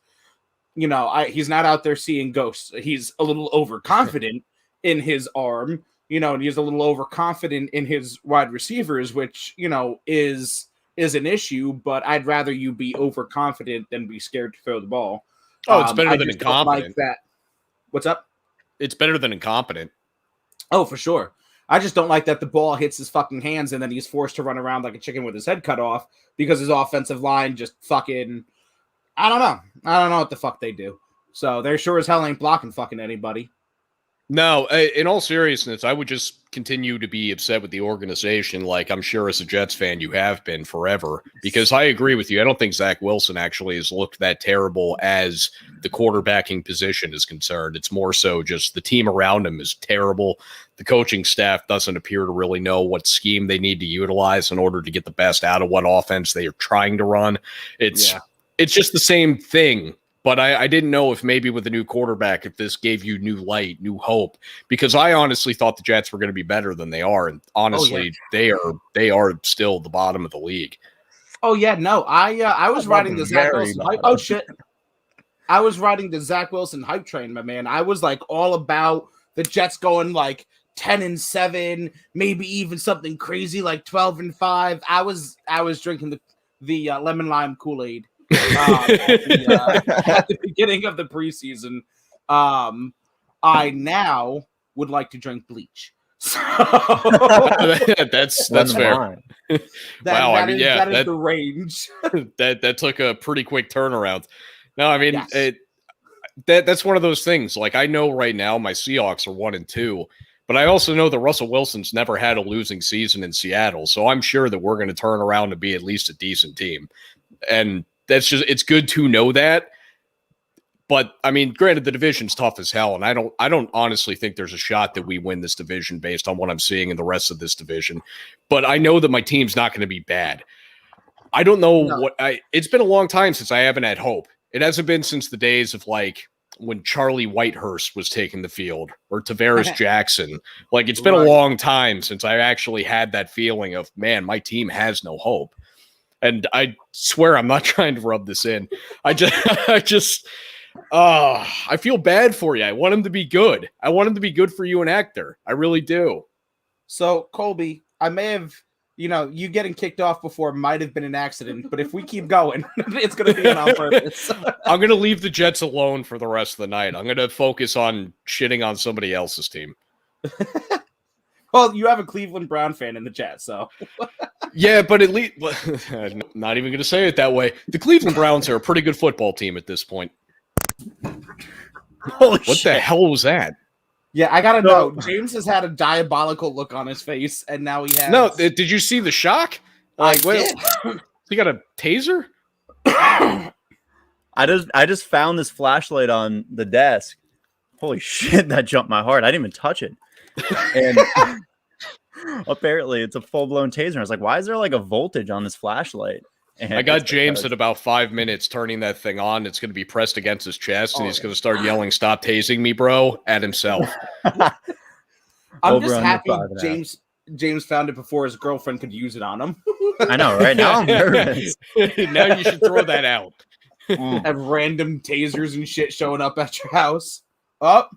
Speaker 2: He's not out there seeing ghosts. He's a little overconfident in his arm, and he's a little overconfident in his wide receivers, which, is an issue, but I'd rather you be overconfident than be scared to throw the ball.
Speaker 3: Oh, it's better
Speaker 2: I
Speaker 3: than
Speaker 2: just don't
Speaker 3: incompetent.
Speaker 2: like that. What's up?
Speaker 3: It's better than incompetent.
Speaker 2: Oh, for sure. I just don't like that the ball hits his fucking hands and then he's forced to run around like a chicken with his head cut off because his offensive line just fucking, I don't know. I don't know what the fuck they do. So they're sure as hell ain't blocking fucking anybody.
Speaker 3: No, in all seriousness, I would just continue to be upset with the organization, like I'm sure as a Jets fan you have been forever, because I agree with you. I don't think Zach Wilson actually has looked that terrible as the quarterbacking position is concerned. It's more so just the team around him is terrible. The coaching staff doesn't appear to really know what scheme they need to utilize in order to get the best out of what offense they are trying to run. It's just the same thing. But I didn't know if maybe with a new quarterback, if this gave you new light, new hope, because I honestly thought the Jets were going to be better than they are. And honestly, they are still the bottom of the league.
Speaker 2: Oh, yeah. No, I was riding the Zach Wilson hype. Oh, shit. I was riding the Zach Wilson hype train, my man. I was like all about the Jets going like 10-7, maybe even something crazy like 12-5. I was drinking the lemon lime Kool-Aid. At the beginning of the preseason. I now would like to drink bleach. So
Speaker 3: that's fair.
Speaker 2: That is the range.
Speaker 3: that took a pretty quick turnaround. No, I mean that's one of those things. Like I know right now my Seahawks are 1-2, but I also know that Russell Wilson's never had a losing season in Seattle, so I'm sure that we're going to turn around and be at least a decent team. And it's good to know that. But I mean, granted, the division's tough as hell, and I don't honestly think there's a shot that we win this division based on what I'm seeing in the rest of this division. But I know that my team's not going to be bad. I don't know it's been a long time since I haven't had hope. It hasn't been since the days of like when Charlie Whitehurst was taking the field or Tavares Jackson. Like it's been a long time since I actually had that feeling of, man, my team has no hope. And I swear I'm not trying to rub this in. I feel bad for you. I want him to be good. I want him to be good for you and Hector. I really do.
Speaker 2: So, Colby, I may have, you getting kicked off before might have been an accident, but if we keep going, it's going to be on purpose.
Speaker 3: I'm going to leave the Jets alone for the rest of the night. I'm going to focus on shitting on somebody else's team.
Speaker 2: Well, you have a Cleveland Brown fan in the chat, so.
Speaker 3: Yeah, but at least, not even going to say it that way. The Cleveland Browns are a pretty good football team at this point.
Speaker 1: Holy
Speaker 3: what
Speaker 1: shit.
Speaker 3: the hell was that?
Speaker 2: Yeah, I got to know. James has had a diabolical look on his face, and now he has.
Speaker 3: No, did you see the shock? Like, he got a taser?
Speaker 1: I just found this flashlight on the desk. Holy shit, that jumped my heart. I didn't even touch it. And apparently it's a full-blown taser. I was like, why is there like a voltage on this flashlight? And
Speaker 3: I got James at about 5 minutes turning that thing on. It's going to be pressed against his chest, and he's going to start yelling, "Stop tasing me, bro," at himself.
Speaker 2: I'm just happy James found it before his girlfriend could use it on him.
Speaker 1: I know, right? Now I'm nervous.
Speaker 3: Now you should throw that out.
Speaker 2: Have random tasers and shit showing up at your house. Oh,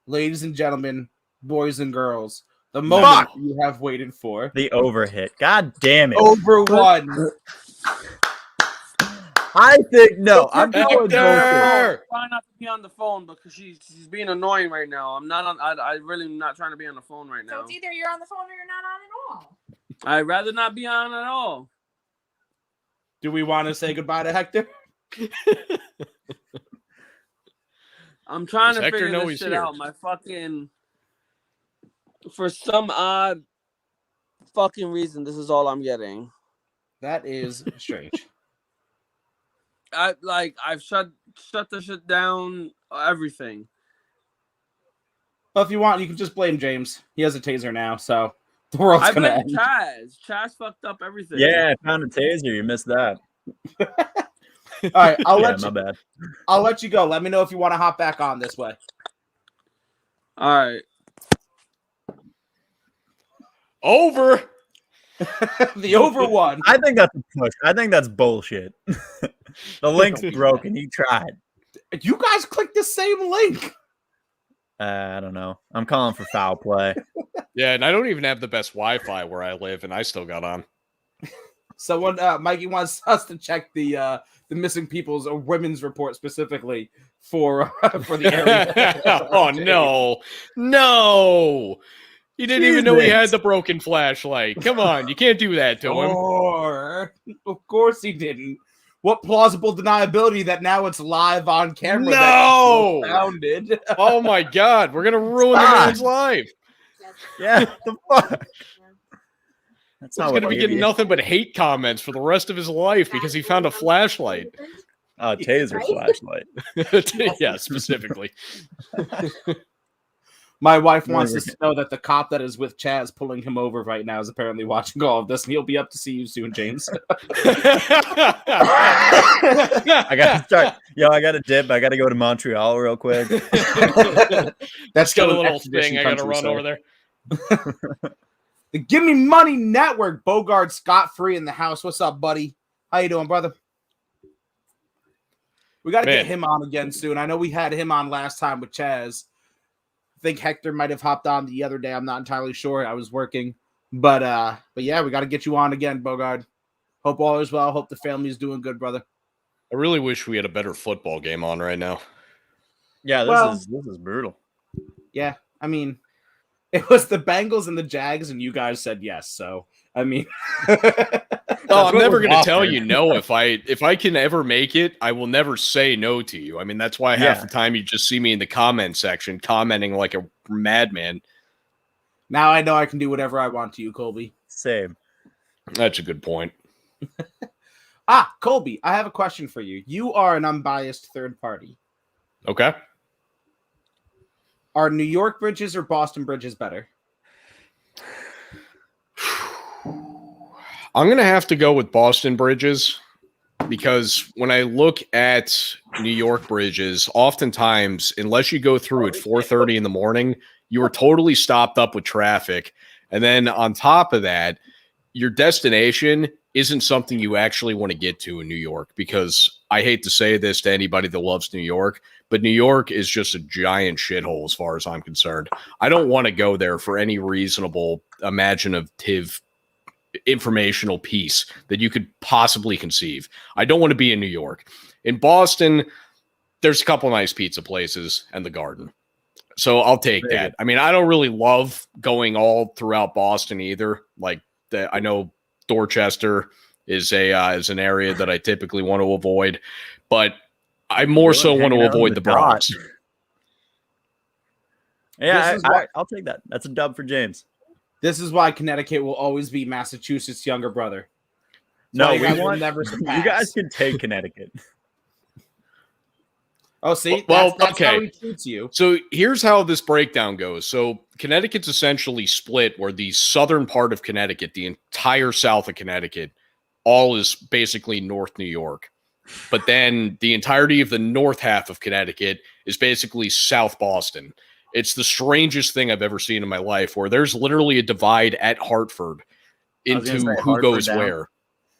Speaker 2: ladies and gentlemen, boys and girls, the moment you have waited for.
Speaker 1: The overhit. God damn it.
Speaker 2: Over one.
Speaker 1: I think, no. I'm
Speaker 3: Hector!
Speaker 4: Trying not to be on the phone because she's being annoying right now. I really am not trying to be on the phone right now.
Speaker 5: So it's either you're on the phone or you're not on at all.
Speaker 4: I'd rather not be on at all.
Speaker 2: Do we want to say goodbye to Hector?
Speaker 4: I'm trying
Speaker 3: Does
Speaker 4: to
Speaker 3: Hector
Speaker 4: figure
Speaker 3: know
Speaker 4: this
Speaker 3: he's
Speaker 4: shit
Speaker 3: here?
Speaker 4: out. My fucking, for some odd fucking reason, this is all I'm getting.
Speaker 2: That is strange.
Speaker 4: I've shut the shit down, everything.
Speaker 2: Well, if you want, you can just blame James. He has a taser now, so the world's
Speaker 4: I
Speaker 2: gonna
Speaker 4: blame
Speaker 2: end.
Speaker 4: Chaz. Chaz fucked up everything.
Speaker 1: Yeah, I found a taser. You missed that.
Speaker 2: All right,
Speaker 1: My bad.
Speaker 2: I'll let you go. Let me know if you want to hop back on this way.
Speaker 4: All right.
Speaker 3: Over.
Speaker 2: The over one.
Speaker 1: I think that's a push. I think that's bullshit. The link's broken. He tried.
Speaker 2: You guys clicked the same link.
Speaker 1: I don't know. I'm calling for foul play.
Speaker 3: Yeah, and I don't even have the best Wi-Fi where I live, and I still got on.
Speaker 2: Someone, Mikey wants us to check the missing people's or women's report specifically for the area.
Speaker 3: Oh no! He didn't even know he had the broken flashlight. Come on, you can't do that to him.
Speaker 2: Or, of course he didn't. What plausible deniability that now it's live on camera?
Speaker 3: No!
Speaker 2: That founded.
Speaker 3: Oh my God, we're gonna ruin the man's life.
Speaker 1: Yeah, the fuck. That's
Speaker 3: He's
Speaker 1: not
Speaker 3: gonna
Speaker 1: what
Speaker 3: be getting nothing but hate comments for the rest of his life because he found a flashlight.
Speaker 1: Taser flashlight.
Speaker 3: Yeah, specifically.
Speaker 2: My wife wants us to know that the cop that is with Chaz pulling him over right now is apparently watching all of this, and he'll be up to see you soon, James.
Speaker 1: I gotta start. Yo, I gotta dip. I gotta go to Montreal real quick.
Speaker 3: That's got a
Speaker 2: an
Speaker 3: little
Speaker 2: extradition
Speaker 3: thing I gotta
Speaker 2: country,
Speaker 3: run
Speaker 2: so.
Speaker 3: over there.
Speaker 2: The Give Me Money Network, Bogart Scott-Free in the house. What's up, buddy? How you doing, brother? We got to get him on again soon. I know we had him on last time with Chaz. I think Hector might have hopped on the other day. I'm not entirely sure. I was working. But yeah, we got to get you on again, Bogart. Hope all is well. Hope the family's doing good, brother.
Speaker 3: I really wish we had a better football game on right now.
Speaker 1: Yeah, this is brutal.
Speaker 2: Yeah, I mean, it was the Bengals and the Jags, and you guys said yes. So, I mean,
Speaker 3: well, I'm never going to tell you no. If I can ever make it, I will never say no to you. I mean, that's why half the time you just see me in the comment section commenting like a madman.
Speaker 2: Now I know I can do whatever I want to you, Colby.
Speaker 1: Same.
Speaker 3: That's a good point.
Speaker 2: Colby, I have a question for you. You are an unbiased third party.
Speaker 3: Okay.
Speaker 2: Are New York bridges or Boston bridges better?
Speaker 3: I'm going to have to go with Boston bridges because when I look at New York bridges, oftentimes, unless you go through at 4:30 in the morning, you are totally stopped up with traffic. And then on top of that, your destination isn't something you actually want to get to in New York, because I hate to say this to anybody that loves New York, but New York is just a giant shithole as far as I'm concerned. I don't want to go there for any reasonable, imaginative, informational piece that you could possibly conceive. I don't want to be in New York. In Boston, there's a couple nice pizza places and the Garden. So I'll take that. I mean, I don't really love going all throughout Boston either. Like, I know Dorchester is an area that I typically want to avoid, but I more so want to avoid the Bronx.
Speaker 1: Yeah, I'll take that. That's a dub for James.
Speaker 2: This is why Connecticut will always be Massachusetts' younger brother.
Speaker 1: No,
Speaker 2: we will never surpass.
Speaker 1: You guys can take Connecticut.
Speaker 2: Oh, see?
Speaker 3: Well,
Speaker 2: that's
Speaker 3: okay.
Speaker 2: how he treats you.
Speaker 3: So here's how this breakdown goes. So Connecticut's essentially split, where the southern part of Connecticut, the entire south of Connecticut, all is basically North New York. But then the entirety of the north half of Connecticut is basically South Boston. It's the strangest thing I've ever seen in my life, where there's literally a divide at Hartford into who
Speaker 1: Hartford
Speaker 3: goes
Speaker 1: down.
Speaker 3: where.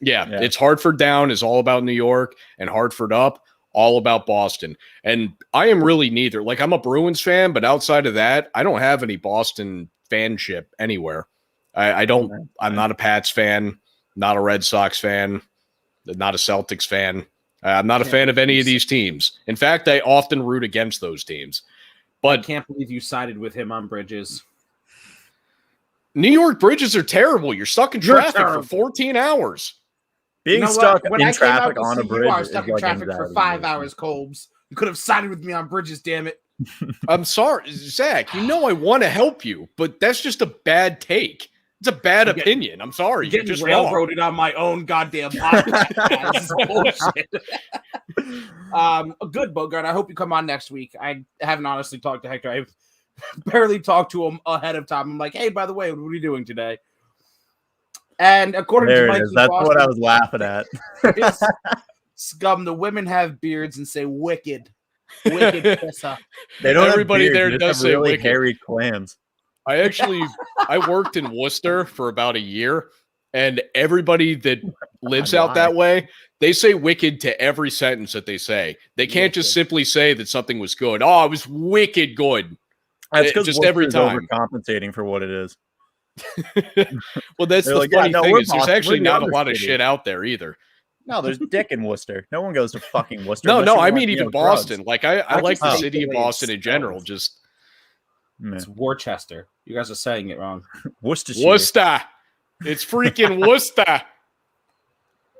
Speaker 3: Yeah, it's Hartford down is all about New York, and Hartford up all about Boston. And I am really neither. Like, I'm a Bruins fan, but outside of that, I don't have any Boston fanship anywhere. I don't. I'm not a Pats fan, not a Red Sox fan, not a Celtics fan. I'm not a fan of any of these teams. In fact, I often root against those teams. But
Speaker 2: I can't believe you sided with him on Bridges.
Speaker 3: New York bridges are terrible. You're stuck in traffic for 14 hours.
Speaker 1: Being stuck
Speaker 2: when
Speaker 1: in
Speaker 2: I
Speaker 1: traffic
Speaker 2: came out
Speaker 1: on
Speaker 2: to
Speaker 1: a
Speaker 2: see
Speaker 1: bridge
Speaker 2: you, I was
Speaker 1: is
Speaker 2: stuck in
Speaker 1: like
Speaker 2: traffic for 5 hours, Colbs. You could have sided with me on Bridges, damn it.
Speaker 3: I'm sorry, Zach. You know I want to help you, but that's just a bad take. It's a bad opinion. I'm sorry. You're just
Speaker 2: railroaded on my own goddamn podcast. This is bullshit. Good, Bogart. I hope you come on next week. I haven't honestly talked to Hector. I've barely talked to him ahead of time. I'm like, hey, by the way, what are you doing today? And according to Mikey,
Speaker 1: that's what I was laughing at.
Speaker 2: Scum, the women have beards and say wicked. Wicked pisser.
Speaker 1: They don't.
Speaker 3: Everybody
Speaker 1: have beards,
Speaker 3: there
Speaker 1: they
Speaker 3: does
Speaker 1: have
Speaker 3: say
Speaker 1: really
Speaker 3: wicked.
Speaker 1: hairy clams.
Speaker 3: I worked in Worcester for about a year, and everybody that lives out that way, they say wicked to every sentence that they say. They can't just simply say that something was good. Oh, it was wicked good.
Speaker 1: That's because
Speaker 3: just every time.
Speaker 1: overcompensating for what it is.
Speaker 3: Well, that's
Speaker 1: They're
Speaker 3: the
Speaker 1: like, yeah,
Speaker 3: funny
Speaker 1: no,
Speaker 3: thing
Speaker 1: we're
Speaker 3: is there's
Speaker 1: Boston.
Speaker 3: actually
Speaker 1: We're the
Speaker 3: not a
Speaker 1: other
Speaker 3: lot of
Speaker 1: city.
Speaker 3: shit out there either.
Speaker 1: No, there's dick in Worcester. No one goes to fucking Worcester.
Speaker 3: No,
Speaker 1: unless you
Speaker 3: I
Speaker 1: want,
Speaker 3: mean
Speaker 1: you
Speaker 3: even
Speaker 1: know, drugs.
Speaker 3: Boston. Like I like the
Speaker 2: just
Speaker 3: city of
Speaker 2: hate the way
Speaker 3: Boston
Speaker 2: it's
Speaker 3: in general.
Speaker 2: spelled.
Speaker 3: Just
Speaker 2: It's Worcester. You guys are saying it wrong.
Speaker 1: Worcestershire.
Speaker 3: Worcester. It's freaking Worcester.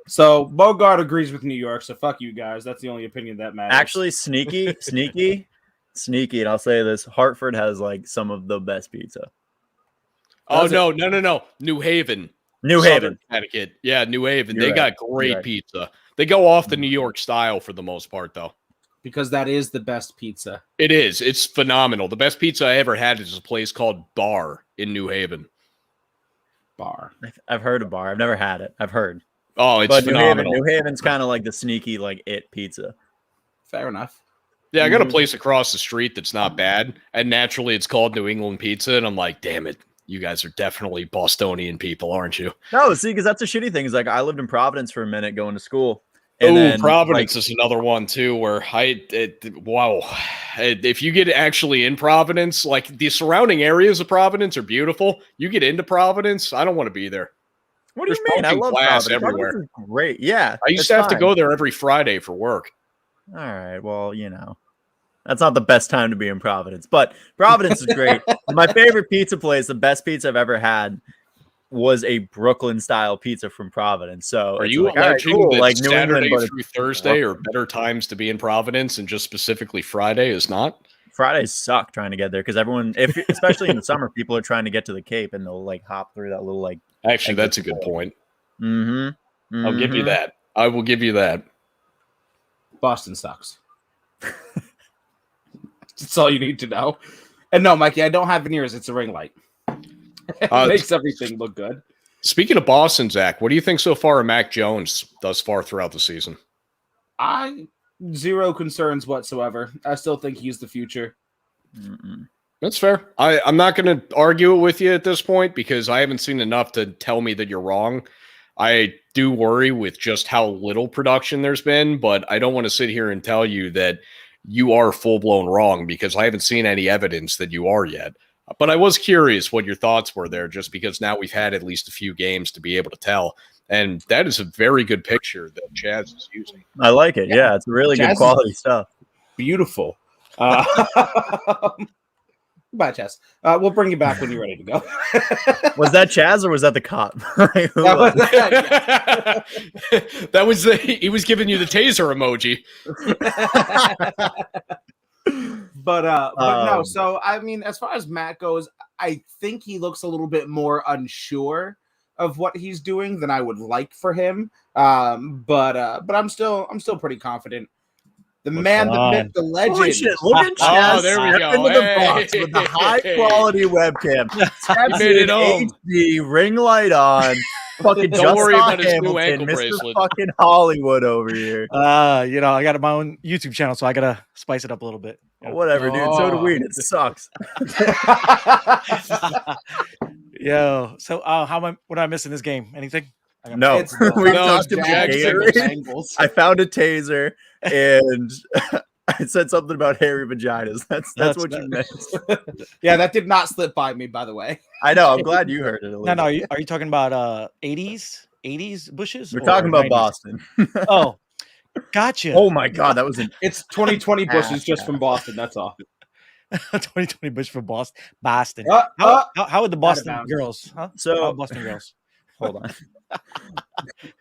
Speaker 2: So Bogart agrees with New York, so fuck you guys. That's the only opinion that matters.
Speaker 1: Actually, sneaky, and I'll say this: Hartford has like some of the best pizza.
Speaker 3: Oh no. New Haven.
Speaker 1: New
Speaker 3: Southern
Speaker 1: Haven.
Speaker 3: Connecticut. Yeah, New Haven.
Speaker 1: You're
Speaker 3: They
Speaker 1: right.
Speaker 3: got great
Speaker 1: You're right.
Speaker 3: pizza. They go off the New York style for the most part, though.
Speaker 2: because that is the best pizza.
Speaker 3: It is. It's phenomenal. The best pizza I ever had is a place called Bar in New Haven.
Speaker 2: Bar.
Speaker 1: I've heard of Bar. I've never had it. I've heard.
Speaker 3: Oh, it's
Speaker 1: But
Speaker 3: phenomenal.
Speaker 1: New Haven's kind of like the sneaky, like it pizza.
Speaker 2: Fair enough.
Speaker 3: Yeah, I got a place across the street that's not bad, and naturally it's called New England Pizza, and I'm like, damn it, you guys are definitely Bostonian people, aren't you?
Speaker 1: No, see, because that's a shitty thing. Is like I lived in Providence for a minute going to school.
Speaker 3: Oh,
Speaker 1: then,
Speaker 3: Providence
Speaker 1: like,
Speaker 3: is another one too, where wow, if you get actually in Providence, like the surrounding areas of Providence are beautiful. You get into Providence, I don't want to be there.
Speaker 1: what do you
Speaker 3: there's
Speaker 1: mean? I
Speaker 3: fucking
Speaker 1: love
Speaker 3: glass
Speaker 1: Providence.
Speaker 3: everywhere.
Speaker 1: Providence is great. Yeah,
Speaker 3: I used
Speaker 1: it's
Speaker 3: to have to
Speaker 1: fine.
Speaker 3: go there every Friday for work.
Speaker 1: All right. Well, you know, that's not the best time to be in Providence, but Providence is great. My favorite pizza place, the best pizza I've ever had, was a Brooklyn style pizza from Providence. So
Speaker 3: Are
Speaker 1: it's
Speaker 3: you
Speaker 1: like, all right,
Speaker 3: alleging
Speaker 1: cool,
Speaker 3: that
Speaker 1: like New
Speaker 3: Saturday
Speaker 1: England, but
Speaker 3: through Thursday are better times to be in Providence, and just specifically Friday is not?
Speaker 1: Fridays suck trying to get there because everyone, especially in the summer, people are trying to get to the Cape and they'll like hop through that little like.
Speaker 3: Actually, that's a good point.
Speaker 1: Mm-hmm.
Speaker 3: I'll give you that. I will give you that.
Speaker 2: Boston sucks. That's all you need to know. And no, Mikey, I don't have veneers. It's a ring light. It makes everything look good.
Speaker 3: Speaking of Boston, Zach, what do you think so far of Mac Jones thus far throughout the season?
Speaker 2: I zero concerns whatsoever. I still think he's the future.
Speaker 3: That's fair. I'm not going to argue it with you at this point because I haven't seen enough to tell me that you're wrong. I do worry with just how little production there's been, but I don't want to sit here and tell you that you are full-blown wrong because I haven't seen any evidence that you are yet. But I was curious what your thoughts were there just because now we've had at least a few games to be able to tell. And that is a very good picture that Chaz is using.
Speaker 1: I like it. Yeah, it's really
Speaker 2: Chaz
Speaker 1: good quality stuff.
Speaker 2: Beautiful. Goodbye, Chaz. We'll bring you back when you're ready to go.
Speaker 1: Was that Chaz or was that the cop? Who
Speaker 2: That
Speaker 1: was-
Speaker 3: That was he was giving you the taser emoji.
Speaker 2: But no.
Speaker 1: Um,
Speaker 2: So I mean, as far as Matt goes, I think he looks a little bit more unsure of what he's doing than I would like for him. But I'm still pretty confident. The man, the myth, the legend.
Speaker 1: Holy shit, look at Chaz
Speaker 3: there we
Speaker 1: step
Speaker 3: go.
Speaker 1: into the
Speaker 3: Hey.
Speaker 1: box with the high quality webcam. Steps
Speaker 3: made it
Speaker 1: in
Speaker 3: home.
Speaker 1: HD, ring light on. Fucking
Speaker 3: Don't
Speaker 1: just
Speaker 3: worry
Speaker 1: saw
Speaker 3: about his new
Speaker 1: Hamilton,
Speaker 3: ankle
Speaker 1: Mr.
Speaker 3: bracelet.
Speaker 1: Fucking Hollywood over here.
Speaker 6: I got my own YouTube channel, so I gotta spice it up a little bit.
Speaker 1: Whatever, dude. So do we. It sucks.
Speaker 6: Yo, so what am I missing this game? Anything?
Speaker 1: No,
Speaker 2: It's the
Speaker 1: we
Speaker 3: No,
Speaker 1: talked about
Speaker 3: Jags
Speaker 1: Gatorade.
Speaker 2: Bengals.
Speaker 1: I found a taser and I said something about hairy vaginas. That's
Speaker 6: That's
Speaker 1: what you
Speaker 6: not-
Speaker 1: meant.
Speaker 2: Yeah, that did not slip by me, by the way.
Speaker 1: I know. I'm glad you heard it.
Speaker 6: No, are you talking about 80s bushes?
Speaker 1: We're
Speaker 6: or
Speaker 1: talking about
Speaker 6: 90s?
Speaker 1: Boston.
Speaker 6: Oh, gotcha.
Speaker 1: Oh my god, that was an
Speaker 2: It's 2020 bushes just from Boston. That's all.
Speaker 6: 2020 bush for Boston.
Speaker 2: Uh,
Speaker 6: How would the Boston
Speaker 2: bounds.
Speaker 6: girls? Huh?
Speaker 1: So-
Speaker 6: How Boston girls?
Speaker 1: hold on.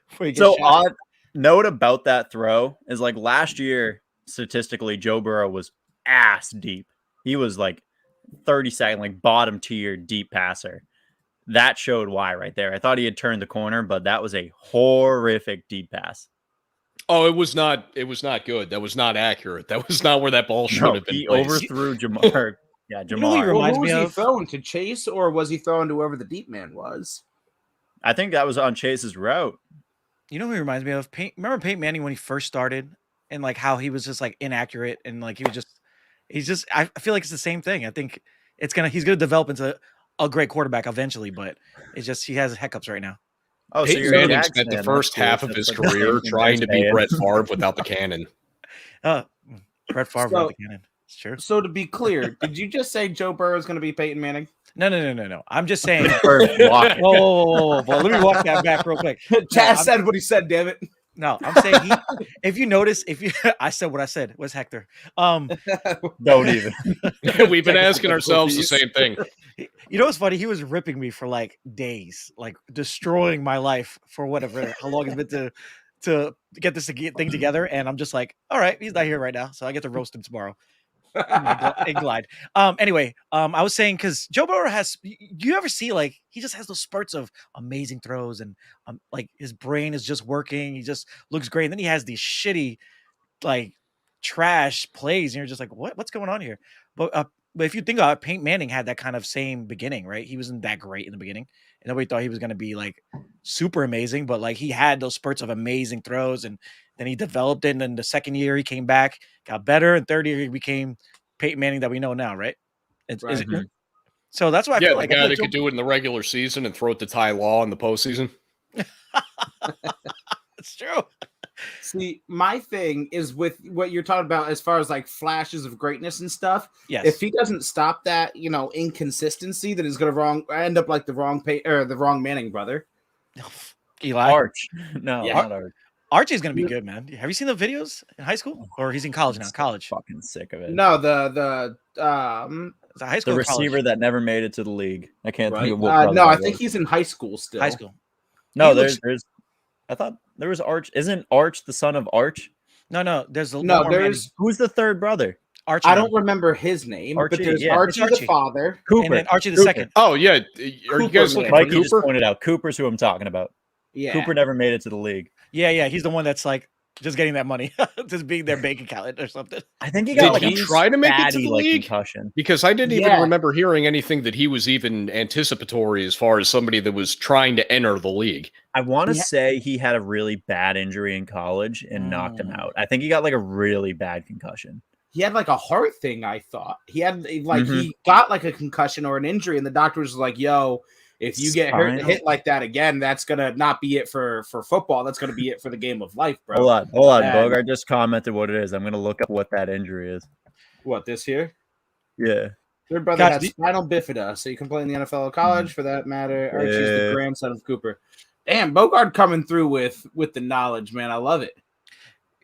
Speaker 6: Before you get
Speaker 1: So
Speaker 6: shot.
Speaker 1: odd note about that throw is like last year, statistically, Joe Burrow was ass deep. He was like 32nd, like bottom tier deep passer. That showed why right there. I thought he had turned the corner, but that was a horrific deep pass.
Speaker 3: Oh, it was not good. That was not accurate. That was not where that ball should
Speaker 1: No,
Speaker 3: have been
Speaker 1: he
Speaker 3: placed.
Speaker 1: overthrew Jamar. Yeah,
Speaker 6: You know who he
Speaker 1: Jamar.
Speaker 6: reminds
Speaker 2: who
Speaker 6: me
Speaker 2: was he
Speaker 6: of-
Speaker 2: throwing to Chase, or was he throwing to whoever the deep man was?
Speaker 1: I think that was on Chase's route.
Speaker 6: You know who he reminds me of? Remember Peyton Manning when he first started, and like how he was just like inaccurate, and like he's just. I feel like it's the same thing. I think he's gonna develop into a great quarterback eventually, but it's just he has hiccups right now.
Speaker 1: Oh,
Speaker 3: Peyton
Speaker 1: you're a
Speaker 3: Manning
Speaker 1: Jags
Speaker 3: spent the
Speaker 1: fan.
Speaker 3: first
Speaker 1: That's
Speaker 3: half
Speaker 1: cool.
Speaker 3: of his
Speaker 1: That's like the
Speaker 3: career
Speaker 1: same thing
Speaker 3: trying to
Speaker 1: they're
Speaker 3: be
Speaker 1: saying.
Speaker 3: Brett Favre without the cannon.
Speaker 6: Brett Favre
Speaker 2: So-
Speaker 6: with the cannon. It's true.
Speaker 2: So to be clear, did you just say Joe Burrow is going to be Peyton Manning?
Speaker 6: No. I'm just saying.
Speaker 1: Whoa.
Speaker 6: Whoa. Let me walk that back real quick.
Speaker 2: Chad said what he said. Damn it.
Speaker 6: No, I'm saying if you notice, I said what I said. What's Hector?
Speaker 1: Don't even.
Speaker 3: We've been asking ourselves the same thing.
Speaker 6: You know what's funny? He was ripping me for like days, like destroying my life for whatever, how long it's been to get this thing together. And I'm just like, all right, he's not here right now, so I get to roast him tomorrow. And glide. Anyway, I was saying because Joe Burrow has. Do you ever see like he just has those spurts of amazing throws and like his brain is just working. He just looks great. And then he has these shitty, like trash plays, and you're just like, what's going on here? But if you think about it, Peyton Manning had that kind of same beginning, right? He wasn't that great in the beginning, and nobody thought he was going to be like super amazing. But like he had those spurts of amazing throws, and then he developed it. And then the second year he came back, got better, and third year he became Peyton Manning that we know now, right? So that's why I feel like
Speaker 3: the guy that could do it in the regular season and throw it to Ty Law in the postseason.
Speaker 6: It's true.
Speaker 2: See, my thing is with what you're talking about as far as like flashes of greatness and stuff.
Speaker 6: Yes.
Speaker 2: If he doesn't stop that, inconsistency, then he's gonna end up like the wrong Manning brother.
Speaker 6: Eli
Speaker 1: Arch. No,
Speaker 2: Yeah.
Speaker 1: not Arch.
Speaker 6: Archie's gonna be good, man. Have you seen the videos in high school, or he's in college now? College.
Speaker 1: Fucking sick of it.
Speaker 2: No,
Speaker 6: The high school.
Speaker 1: The receiver that never made it to the league. I can't think of what.
Speaker 2: no,
Speaker 1: brother
Speaker 2: I
Speaker 1: that
Speaker 2: think
Speaker 1: was.
Speaker 2: he's in high school still.
Speaker 6: High school.
Speaker 1: No,
Speaker 6: He
Speaker 1: there's. I thought there was Arch. Isn't Arch the son of Arch?
Speaker 6: No. There's
Speaker 1: Who's the third brother?
Speaker 6: Archie.
Speaker 2: I don't remember his name,
Speaker 1: Archie,
Speaker 2: but there's
Speaker 1: yeah.
Speaker 2: Archie
Speaker 6: It's Archie.
Speaker 2: the father.
Speaker 1: Cooper.
Speaker 6: And then Archie the
Speaker 1: Cooper.
Speaker 6: second.
Speaker 3: Oh yeah, are you guys looking for
Speaker 1: Mikey just
Speaker 3: Cooper?
Speaker 1: pointed out. Cooper's who I'm talking about.
Speaker 2: Yeah.
Speaker 1: Cooper never made it to the league.
Speaker 6: Yeah. He's the one that's like just getting that money, just being their bank account or something.
Speaker 1: I think he
Speaker 3: Did
Speaker 1: got like
Speaker 3: he
Speaker 1: a
Speaker 3: try to make it to
Speaker 1: fatty,
Speaker 3: the
Speaker 1: like,
Speaker 3: league?
Speaker 1: concussion.
Speaker 3: Because I didn't even
Speaker 2: Yeah.
Speaker 3: remember hearing anything that he was even anticipatory as far as somebody that was trying to enter the league.
Speaker 1: I want to
Speaker 2: Yeah.
Speaker 1: say he had a really bad injury in college and knocked him out. I think he got like a really bad concussion.
Speaker 2: He had like a heart thing, I thought. He had he
Speaker 1: Mm-hmm.
Speaker 2: got like a concussion or an injury, and the doctor was like, yo, if you get hit like that again, that's gonna not be it for football. That's gonna be it for the game of life, bro.
Speaker 1: Hold on.
Speaker 2: And-
Speaker 1: Bogart just commented what it is. I'm gonna look up what that injury is.
Speaker 2: What, this here?
Speaker 1: Yeah.
Speaker 2: Your brother
Speaker 6: Guys,
Speaker 2: had spinal bifida, so you can play in the NFL or college for that matter. Archie's the
Speaker 1: Yeah.
Speaker 2: grandson of Cooper. Damn, Bogart coming through with the knowledge, man. I love it.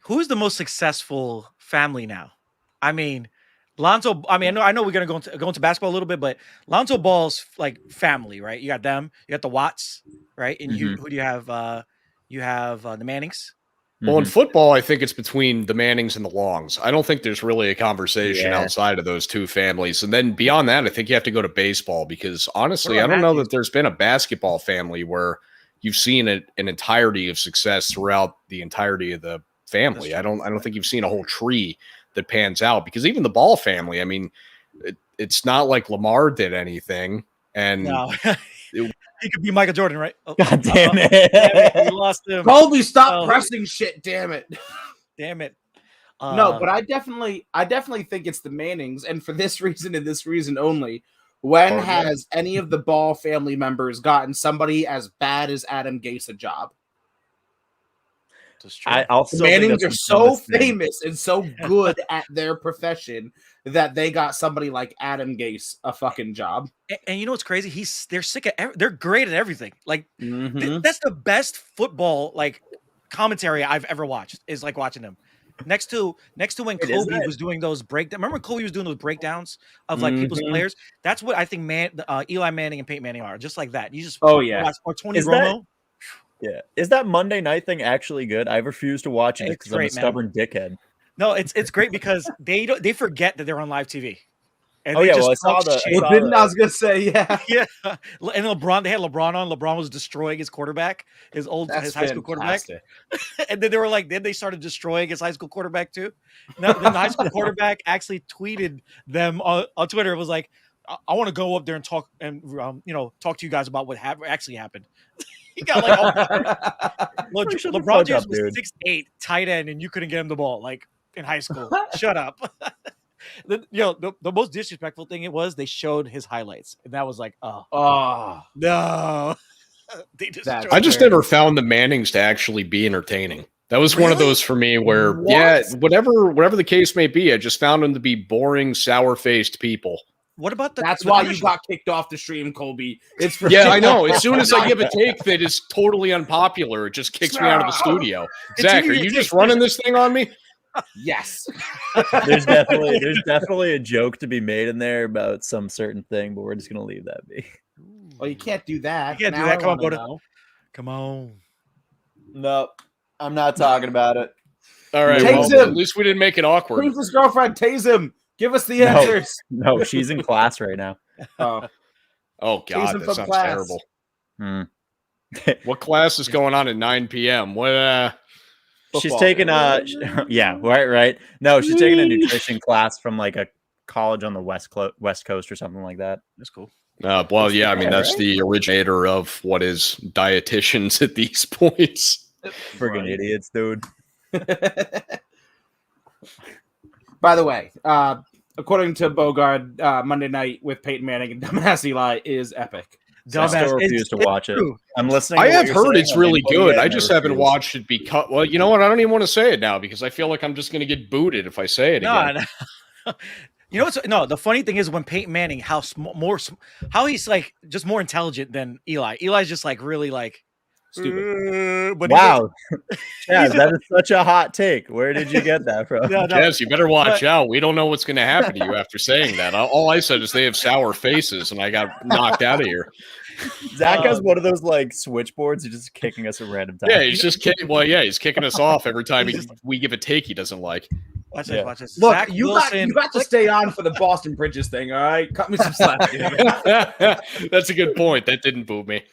Speaker 6: Who's the most successful family now? I mean, Lonzo. I mean, I know we're gonna go into basketball a little bit, but Lonzo Ball's like family, right? You got them. You got the Watts, right? And who do you have? You have the Mannings.
Speaker 3: Well, in football, I think it's between the Mannings and the Longs. I don't think there's really a conversation outside of those two families. And then beyond that, I think you have to go to baseball because honestly,
Speaker 6: What
Speaker 3: I
Speaker 6: about
Speaker 3: don't know
Speaker 6: Matthews?
Speaker 3: that there's been a basketball family where you've seen an entirety of success throughout the entirety of the family. I don't think you've seen a whole tree that pans out because even the Ball family, I mean, it's not like Lamar did anything. And
Speaker 6: No, he could be Michael Jordan, right? Oh,
Speaker 1: God damn
Speaker 6: Damn
Speaker 1: it.
Speaker 6: it, we lost him.
Speaker 2: Colby, stop
Speaker 6: Oh.
Speaker 2: pressing shit. Damn it.
Speaker 6: Damn it.
Speaker 2: No, but I definitely think it's the Mannings, and for this reason and this reason only. When has any of the Ball family members gotten somebody as bad as Adam Gase a job?
Speaker 1: I'll
Speaker 2: The
Speaker 1: still think
Speaker 2: Mannings
Speaker 1: that's
Speaker 2: are
Speaker 1: the
Speaker 2: so
Speaker 1: dumbest thing.
Speaker 2: famous and so good at their profession that they got somebody like Adam Gase a fucking job.
Speaker 6: And you know what's crazy? They're sick at. They're great at everything. Like
Speaker 2: Mhm.
Speaker 6: that's the best football like commentary I've ever watched. Is like watching them. Next to when
Speaker 1: Wait, is
Speaker 6: Kobe
Speaker 1: that-
Speaker 6: was doing those breakdowns. Remember when Kobe was doing those breakdowns of like people's
Speaker 2: Mhm.
Speaker 6: players? That's what I think Eli Manning and Peyton Manning are. Just like that. You just
Speaker 2: Oh, yeah.
Speaker 6: watch, or Tony
Speaker 1: Is that-
Speaker 6: Romo.
Speaker 1: Yeah. Is that Monday night thing actually good? I refuse to watch it
Speaker 6: It's
Speaker 1: because I'm a
Speaker 6: great, man.
Speaker 1: stubborn dickhead.
Speaker 6: No, it's great because they forget that they're on live TV. And
Speaker 1: Oh,
Speaker 6: they
Speaker 1: yeah,
Speaker 6: just
Speaker 1: well, I saw
Speaker 6: talk
Speaker 1: the- I
Speaker 6: shit.
Speaker 1: saw
Speaker 2: Well, didn't I was gonna say, yeah.
Speaker 6: Yeah, and LeBron. They had LeBron on. LeBron was destroying his quarterback, his high school quarterback.
Speaker 2: fantastic.
Speaker 6: And then they were like, then they started destroying his high school quarterback too. Then the high school quarterback actually tweeted them on Twitter. It was like, I want to go up there and talk and talk to you guys about what actually happened. He got like
Speaker 1: Shut the
Speaker 6: LeBron
Speaker 1: fuck
Speaker 6: James
Speaker 1: up,
Speaker 6: was
Speaker 1: dude.
Speaker 6: 6'8", tight end, and you couldn't get him the ball like in high school. Shut up. The most disrespectful thing it was they showed his highlights, and that was like, oh
Speaker 2: Oh,
Speaker 6: no. They destroyed
Speaker 2: That's-
Speaker 3: I just
Speaker 2: Very-
Speaker 3: never found the Mannings to actually be entertaining. That was one of
Speaker 2: Really?
Speaker 3: those for me where,
Speaker 2: What?
Speaker 3: yeah, whatever the case may be, I just found them to be boring, sour-faced people.
Speaker 6: What about the?
Speaker 2: That's
Speaker 6: the
Speaker 2: why you
Speaker 6: commercial?
Speaker 2: got kicked off the stream, Colby. It's for
Speaker 3: Yeah, I know. As soon as I give a take that is totally unpopular, it just kicks me out of the studio. Zach, are you just running this thing on me?
Speaker 2: Yes.
Speaker 1: There's definitely a joke to be made in there about some certain thing, but we're just gonna leave that be.
Speaker 2: Well, you can't do that.
Speaker 6: You can't do
Speaker 2: Now
Speaker 6: that.
Speaker 2: I
Speaker 6: Come on,
Speaker 2: wanna
Speaker 6: Boda.
Speaker 2: know.
Speaker 6: Come on.
Speaker 1: Nope, I'm not talking about it.
Speaker 3: All right,
Speaker 2: Tase
Speaker 3: well,
Speaker 2: him.
Speaker 3: at least we didn't make it awkward.
Speaker 2: Who's his girlfriend? Tase him. Give us the
Speaker 1: No.
Speaker 2: answers.
Speaker 1: No, she's in class right now.
Speaker 2: Oh,
Speaker 3: Oh, God,
Speaker 2: him
Speaker 3: that
Speaker 2: from
Speaker 3: sounds
Speaker 2: class.
Speaker 3: terrible.
Speaker 1: Hmm.
Speaker 3: What class is going on at 9 p.m.? What?
Speaker 1: She's
Speaker 2: Football.
Speaker 1: taking yeah, right. No, she's taking a nutrition class from like a college on the West Coast or something like that.
Speaker 6: That's cool.
Speaker 3: Well, yeah, I mean, that's
Speaker 1: right?
Speaker 3: the originator of what is dietitians at these points.
Speaker 1: Friggin' idiots, dude.
Speaker 2: By the way, according to Bogard, Monday Night with Peyton Manning and Dumbass Eli is epic.
Speaker 1: I still refuse to watch it.
Speaker 6: true.
Speaker 1: I'm listening.
Speaker 3: I
Speaker 1: to what
Speaker 3: have
Speaker 1: you're
Speaker 3: heard
Speaker 1: saying,
Speaker 3: it's
Speaker 1: I'm
Speaker 3: really
Speaker 1: like,
Speaker 3: good.
Speaker 1: yeah,
Speaker 3: I
Speaker 1: I
Speaker 3: just haven't
Speaker 1: refuse.
Speaker 3: watched it because, well, you know what? I don't even want to say it now because I feel like I'm just going to get booted if I say it again.
Speaker 6: No. You know what's no? The funny thing is when Peyton Manning, how he's like just more intelligent than Eli. Eli's just like really like
Speaker 2: Stupid.
Speaker 6: but
Speaker 1: Wow. Yeah, that is such a hot take. Where did you get that from?
Speaker 6: No,
Speaker 3: Yes, you better watch out. We don't know what's going to happen to you after saying that. All I said is they have sour faces, and I got knocked out of here.
Speaker 1: Zach has one of those like switchboards. He's just kicking us at random times.
Speaker 3: Yeah, he's just kidding. Well, yeah, he's kicking us off every time we give a take he doesn't like.
Speaker 6: Watch
Speaker 1: Yeah.
Speaker 6: this, watch this.
Speaker 2: Look,
Speaker 6: Zach
Speaker 2: you
Speaker 6: Wilson,
Speaker 2: got to stay on for the Boston Bridges thing, all right? Cut me some slack. dude.
Speaker 3: That's a good point. That didn't boo me.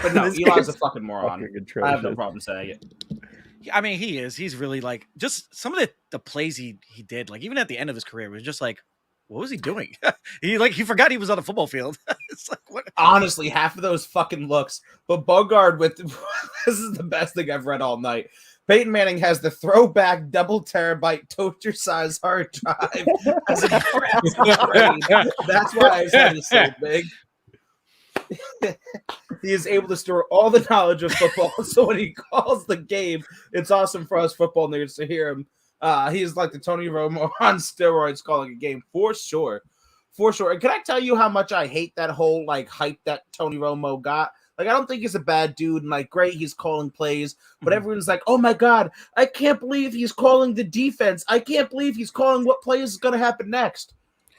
Speaker 2: But no,
Speaker 1: This
Speaker 2: Eli's a
Speaker 1: game's
Speaker 2: fucking moron.
Speaker 1: fucking
Speaker 2: I have no
Speaker 1: atrocious.
Speaker 2: problem saying it.
Speaker 6: I mean, he is. He's really like just some of the plays he did, like even at the end of his career, was just like, what was he doing? he forgot he was on a football field. It's like what?
Speaker 2: Honestly, half of those fucking looks. But Bogard with this is the best thing I've read all night. Peyton Manning has the throwback double terabyte toaster size hard drive as a brain. That's why his head is so big. He is able to store all the knowledge of football. So when he calls the game, it's awesome for us football nerds to hear him. He is like the Tony Romo on steroids calling a game for sure. For sure. And can I tell you how much I hate that whole like hype that Tony Romo got? Like, I don't think he's a bad dude. And like, great, he's calling plays, but everyone's like, oh my God, I can't believe he's calling the defense. I can't believe he's calling what play is going to happen next.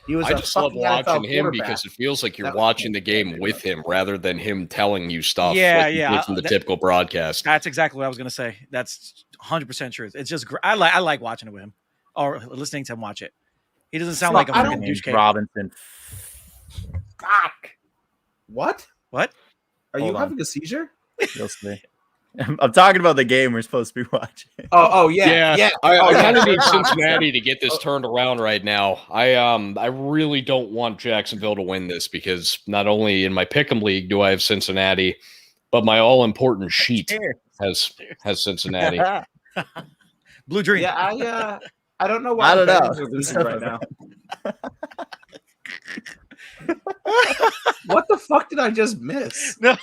Speaker 2: He was
Speaker 3: I just love watching him because it feels like you're
Speaker 2: That was
Speaker 3: watching the game with him rather than him telling you stuff.
Speaker 6: Yeah,
Speaker 3: like you
Speaker 6: yeah.
Speaker 3: did from the typical broadcast.
Speaker 6: That's exactly what I was gonna say. That's 100% truth. It's just I like watching it with him or listening to him watch it. He doesn't sound like a
Speaker 2: I
Speaker 6: fucking
Speaker 2: don't-
Speaker 6: douche cake.
Speaker 1: Robinson.
Speaker 2: Fuck. What?
Speaker 6: What?
Speaker 2: Are you
Speaker 1: Hold on.
Speaker 2: having a seizure?
Speaker 1: You'll see. I'm talking about the game we're supposed to be watching.
Speaker 2: Oh yeah.
Speaker 3: I
Speaker 2: Oh, yeah.
Speaker 3: kind of need Cincinnati to get this turned around right now. I really don't want Jacksonville to win this because not only in my pick'em league do I have Cincinnati, but my all important sheet has Cincinnati.
Speaker 6: Blue Dream.
Speaker 2: Yeah, I don't know why
Speaker 1: I don't
Speaker 2: the
Speaker 1: know.
Speaker 2: Bengals are losing right now. What the fuck did I just miss?
Speaker 6: No.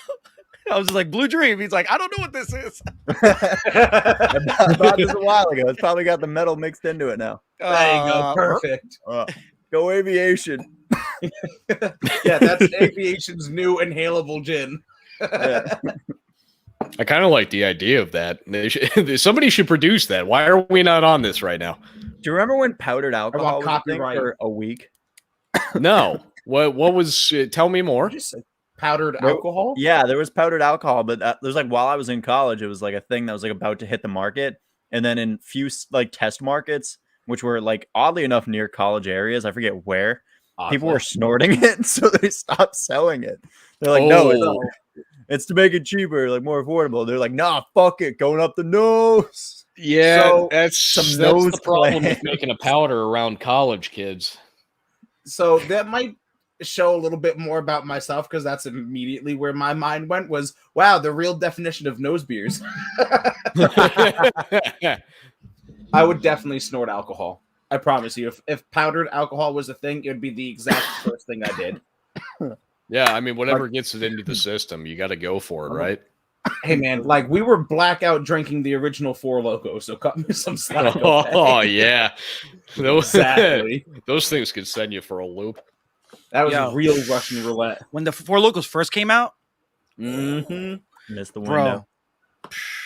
Speaker 6: I was just like Blue Dream. He's like, I don't know what this is.
Speaker 1: I bought this a while ago. It's probably got the metal mixed into it now.
Speaker 2: There you go. Perfect.
Speaker 1: Go aviation.
Speaker 2: Yeah, that's aviation's new inhalable gin.
Speaker 1: Yeah.
Speaker 3: I kind of like the idea of that. Somebody should produce that. Why are we not on this right now?
Speaker 1: Do you remember when powdered alcohol was a thing
Speaker 2: copyright.
Speaker 1: for a week?
Speaker 3: No. What was? Tell me more.
Speaker 2: Just like powdered
Speaker 1: Well,
Speaker 2: alcohol?
Speaker 1: Yeah, there was powdered alcohol, but there's like while I was in college, it was like a thing that was like about to hit the market, and then in few like test markets, which were like oddly enough near college areas, I forget where, people were snorting it, so they stopped selling it. They're like, no, it's to make it cheaper, like more affordable. They're like, nah, fuck it, going up the nose.
Speaker 3: Yeah,
Speaker 1: So,
Speaker 3: that's
Speaker 1: some
Speaker 3: the
Speaker 1: nose
Speaker 3: problem
Speaker 1: play.
Speaker 3: with making a powder around college kids.
Speaker 2: So that might show a little bit more about myself because that's immediately where my mind went was, wow, the real definition of nose beers. I would definitely snort alcohol. I promise you. If powdered alcohol was a thing, it would be the exact first thing I did.
Speaker 3: Yeah, I mean, whatever gets it into the system, you got to go for it, right?
Speaker 2: Hey man, like we were blackout drinking the original Four Loko, so cut me some slack.
Speaker 3: Oh yeah, those,
Speaker 2: Exactly.
Speaker 3: those things could send you for a loop.
Speaker 2: That was
Speaker 6: Yo.
Speaker 2: real Russian roulette.
Speaker 6: When the Four Locos first came out,
Speaker 2: Mm-hmm.
Speaker 1: Missed the
Speaker 6: bro,
Speaker 1: window.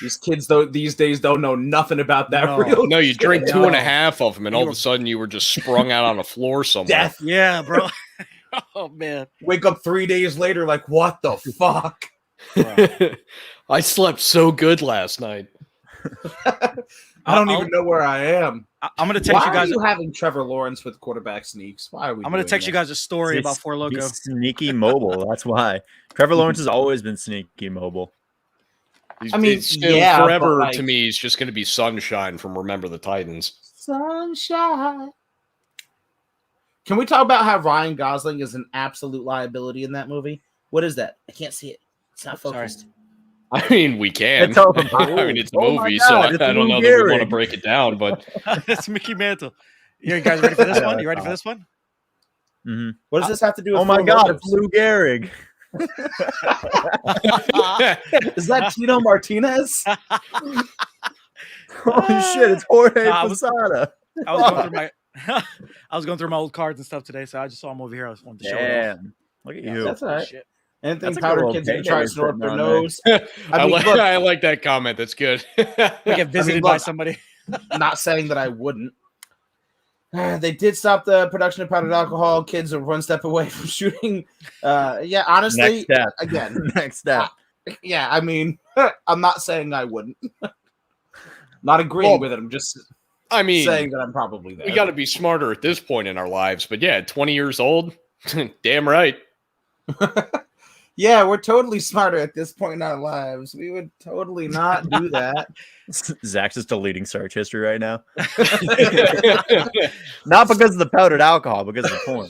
Speaker 2: These kids though these days don't know nothing about that
Speaker 6: No.
Speaker 2: real.
Speaker 3: No, you
Speaker 2: shit.
Speaker 3: drink
Speaker 6: No.
Speaker 3: 2.5 of them, and all of a sudden you were just sprung out on the floor somewhere.
Speaker 2: Death.
Speaker 6: yeah, bro. Oh man,
Speaker 2: Wake up 3 days later, like what the fuck?
Speaker 3: I slept so good last night.
Speaker 2: I don't even know where I am.
Speaker 6: I'm gonna text
Speaker 2: Why
Speaker 6: you guys.
Speaker 2: are you having Trevor Lawrence with quarterback sneaks? Why are we?
Speaker 6: I'm gonna
Speaker 2: doing
Speaker 6: text you
Speaker 2: that?
Speaker 6: guys a story about
Speaker 1: He's-
Speaker 6: Four Loko.
Speaker 1: He's sneaky mobile. That's why. Trevor Lawrence has always been sneaky mobile.
Speaker 2: I mean,
Speaker 3: It's still
Speaker 2: yeah, but,
Speaker 3: forever
Speaker 2: like-
Speaker 3: to me. He's just going to be Sunshine from Remember the Titans.
Speaker 2: Sunshine. Can we talk about how Ryan Gosling is an absolute liability in that movie? What is that? I can't see it. It's not
Speaker 6: Sorry.
Speaker 2: focused.
Speaker 3: I mean, we can.
Speaker 1: It's open.
Speaker 3: I mean, it's a
Speaker 1: Oh my
Speaker 3: movie,
Speaker 1: God,
Speaker 3: so
Speaker 1: it's
Speaker 3: I don't
Speaker 1: Lou
Speaker 3: know that we want to
Speaker 1: Gehrig.
Speaker 3: break it down, but
Speaker 6: It's Mickey Mantle. You guys ready for this
Speaker 1: I know,
Speaker 6: one?
Speaker 1: I
Speaker 6: You ready for
Speaker 1: saw it.
Speaker 6: this one?
Speaker 1: Mm-hmm.
Speaker 2: What does this have to do with
Speaker 1: Oh my
Speaker 2: Four
Speaker 1: God!
Speaker 2: Lokos?
Speaker 1: It's Lou Gehrig.
Speaker 2: Is that Tino Martinez?
Speaker 1: Holy shit! It's Jorge
Speaker 6: I was-
Speaker 1: Posada.
Speaker 6: I was going through my I was going through my old cards and stuff today, so I just saw him over here. I just wanted to show it off.
Speaker 1: Damn! Look at you.
Speaker 2: That's all right.
Speaker 6: Shit.
Speaker 2: Anything
Speaker 1: That's a
Speaker 2: powder
Speaker 1: good
Speaker 2: kids
Speaker 1: little
Speaker 2: gonna try to
Speaker 1: payday
Speaker 2: snort up their
Speaker 1: sitting on there.
Speaker 2: nose. I mean, look,
Speaker 3: I like that comment. That's good.
Speaker 6: We get visited by
Speaker 2: look,
Speaker 6: somebody.
Speaker 2: not saying that I wouldn't. They did stop the production of powdered alcohol. Kids are one step away from shooting. Yeah, honestly,
Speaker 1: Next step.
Speaker 2: again,
Speaker 1: Next step.
Speaker 2: yeah. I mean, I'm not saying I wouldn't. Not agreeing
Speaker 3: Well,
Speaker 2: with it. I'm just
Speaker 3: I mean,
Speaker 2: saying that I'm probably there.
Speaker 3: we got to be smarter at this point in our lives. But yeah, 20 years old, damn right.
Speaker 2: Yeah, we're totally smarter at this point in our lives. We would totally not do that.
Speaker 1: Zach's just deleting search history right now. Not because of the powdered alcohol, because of the porn.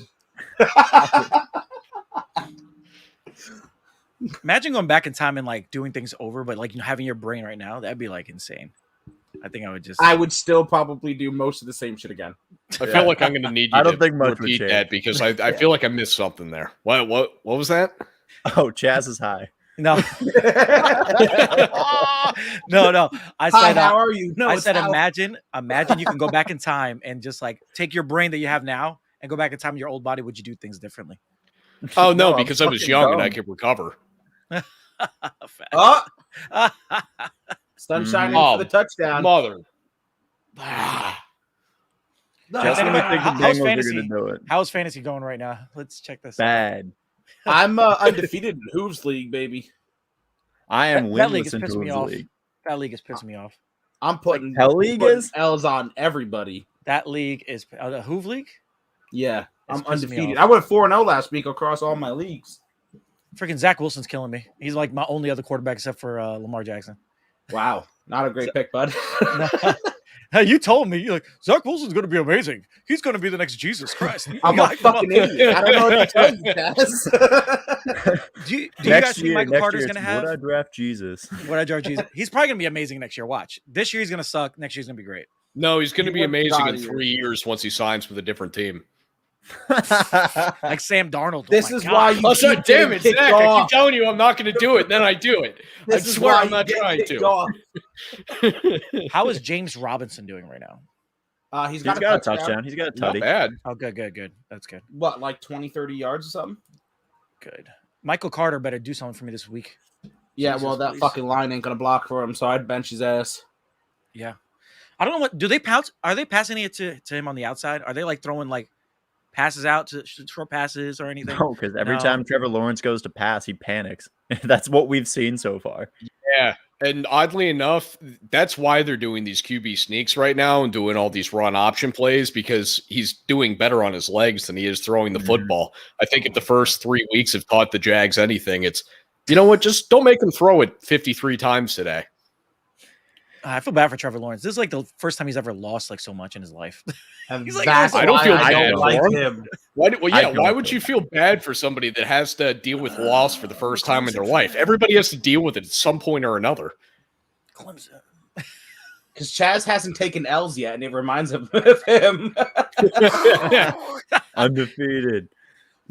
Speaker 6: Imagine going back in time and like doing things over, but like having your brain right now, that'd be like insane. I think I would just
Speaker 2: I would still probably do most of the same shit again.
Speaker 3: I feel like I'm going to need you
Speaker 1: I don't
Speaker 3: to
Speaker 1: think much would
Speaker 3: repeat
Speaker 1: change.
Speaker 3: that because I feel like I missed something there. What was that?
Speaker 1: Oh, Chaz is high.
Speaker 6: no, no. I
Speaker 2: Hi,
Speaker 6: said,
Speaker 2: how are you? No,
Speaker 6: I
Speaker 2: it's
Speaker 6: said,
Speaker 2: Hal.
Speaker 6: imagine you can go back in time and just like take your brain that you have now and go back in time in your old body. Would you do things differently?
Speaker 3: Oh, no,
Speaker 1: I'm
Speaker 3: because I was
Speaker 1: fucking
Speaker 3: young and I
Speaker 1: dumb.
Speaker 3: could recover.
Speaker 2: Oh, sun shining
Speaker 3: Oh,
Speaker 2: for the touchdown.
Speaker 3: Mother.
Speaker 1: Just when we think the
Speaker 6: How's
Speaker 1: Bengals are
Speaker 6: fantasy?
Speaker 1: going to do it.
Speaker 6: How's fantasy going right now? Let's check this out.
Speaker 1: Bad.
Speaker 2: I'm undefeated in Hooves League, baby.
Speaker 1: I am
Speaker 6: That league
Speaker 1: winless
Speaker 6: is
Speaker 1: in
Speaker 6: pissing me
Speaker 1: Hooves
Speaker 6: off.
Speaker 1: League.
Speaker 6: That league is pissing me off.
Speaker 2: I'm putting
Speaker 1: Hell League
Speaker 2: putting
Speaker 1: is?
Speaker 2: L's on everybody.
Speaker 6: That league is the Hoove League.
Speaker 2: Yeah,
Speaker 6: It's
Speaker 2: I'm
Speaker 6: pissing me
Speaker 2: undefeated.
Speaker 6: off.
Speaker 2: I went 4-0 last week across all my leagues.
Speaker 6: Freaking Zach Wilson's killing me. He's like my only other quarterback except for Lamar Jackson.
Speaker 2: Wow, not a great pick, bud.
Speaker 6: Hey, you told me you're like Zach Wilson's going to be amazing. He's going to be the next Jesus Christ.
Speaker 2: I'm a fucking idiot. I don't know what to tell you, Chaz.
Speaker 6: Do you guys think Michael Carter's going to have?
Speaker 1: Would I draft Jesus?
Speaker 6: What I draft Jesus? He's probably going to be amazing next year. Watch. This year he's going to suck. Next year's going to be great.
Speaker 3: No, he's going to
Speaker 2: He
Speaker 3: be
Speaker 2: went
Speaker 3: amazing in
Speaker 2: God,
Speaker 3: 3 years once he signs with a different team.
Speaker 6: Like Sam Darnold.
Speaker 2: This
Speaker 6: my
Speaker 2: is
Speaker 6: God.
Speaker 2: why you
Speaker 3: Oh,
Speaker 2: keep
Speaker 3: damn
Speaker 2: getting
Speaker 3: it,
Speaker 2: kicked
Speaker 3: Zach. I
Speaker 2: off.
Speaker 3: keep telling you I'm not going to do it. Then I do it. I
Speaker 2: This is
Speaker 3: swear
Speaker 2: why
Speaker 3: I'm
Speaker 2: you
Speaker 3: not
Speaker 2: get
Speaker 3: trying
Speaker 2: kicked
Speaker 3: to.
Speaker 2: off.
Speaker 6: How is James Robinson doing right now?
Speaker 2: He's
Speaker 1: He's got a touchdown. He's got a
Speaker 3: Not
Speaker 1: tutty.
Speaker 3: bad.
Speaker 6: Oh, good. That's good.
Speaker 2: What, like 20, 30 yards or something?
Speaker 6: Good. Michael Carter better do something for me this week.
Speaker 2: Yeah,
Speaker 6: Jesus,
Speaker 2: well, that
Speaker 6: please.
Speaker 2: fucking line ain't gonna block for him, so I'd bench his ass.
Speaker 6: Yeah. I don't know what do they pounce? Are they passing it to him on the outside? Are they like throwing like passes out to short passes or anything?
Speaker 1: No, because every
Speaker 6: No.
Speaker 1: time Trevor Lawrence goes to pass, he panics. That's what we've seen so far.
Speaker 3: Yeah. And oddly enough, that's why they're doing these QB sneaks right now and doing all these run option plays because he's doing better on his legs than he is throwing the
Speaker 1: Mhm.
Speaker 3: football. I think if the first 3 weeks have taught the Jags anything, it's, you know what, just don't make him throw it 53 times today.
Speaker 6: I feel bad for Trevor Lawrence. This is like the first time he's ever lost like so much in his life.
Speaker 2: And
Speaker 6: He's like,
Speaker 2: that's
Speaker 3: I don't
Speaker 2: why
Speaker 3: feel
Speaker 2: I
Speaker 3: bad
Speaker 2: don't like
Speaker 3: for
Speaker 2: him.
Speaker 3: Why
Speaker 1: don't
Speaker 3: would
Speaker 1: feel
Speaker 3: you feel bad for somebody that has to deal with loss for the first time in their life? Everybody has to deal with it at some point or another.
Speaker 6: Clemson.
Speaker 2: Because Chaz hasn't taken L's yet, and it reminds him of him.
Speaker 1: Undefeated.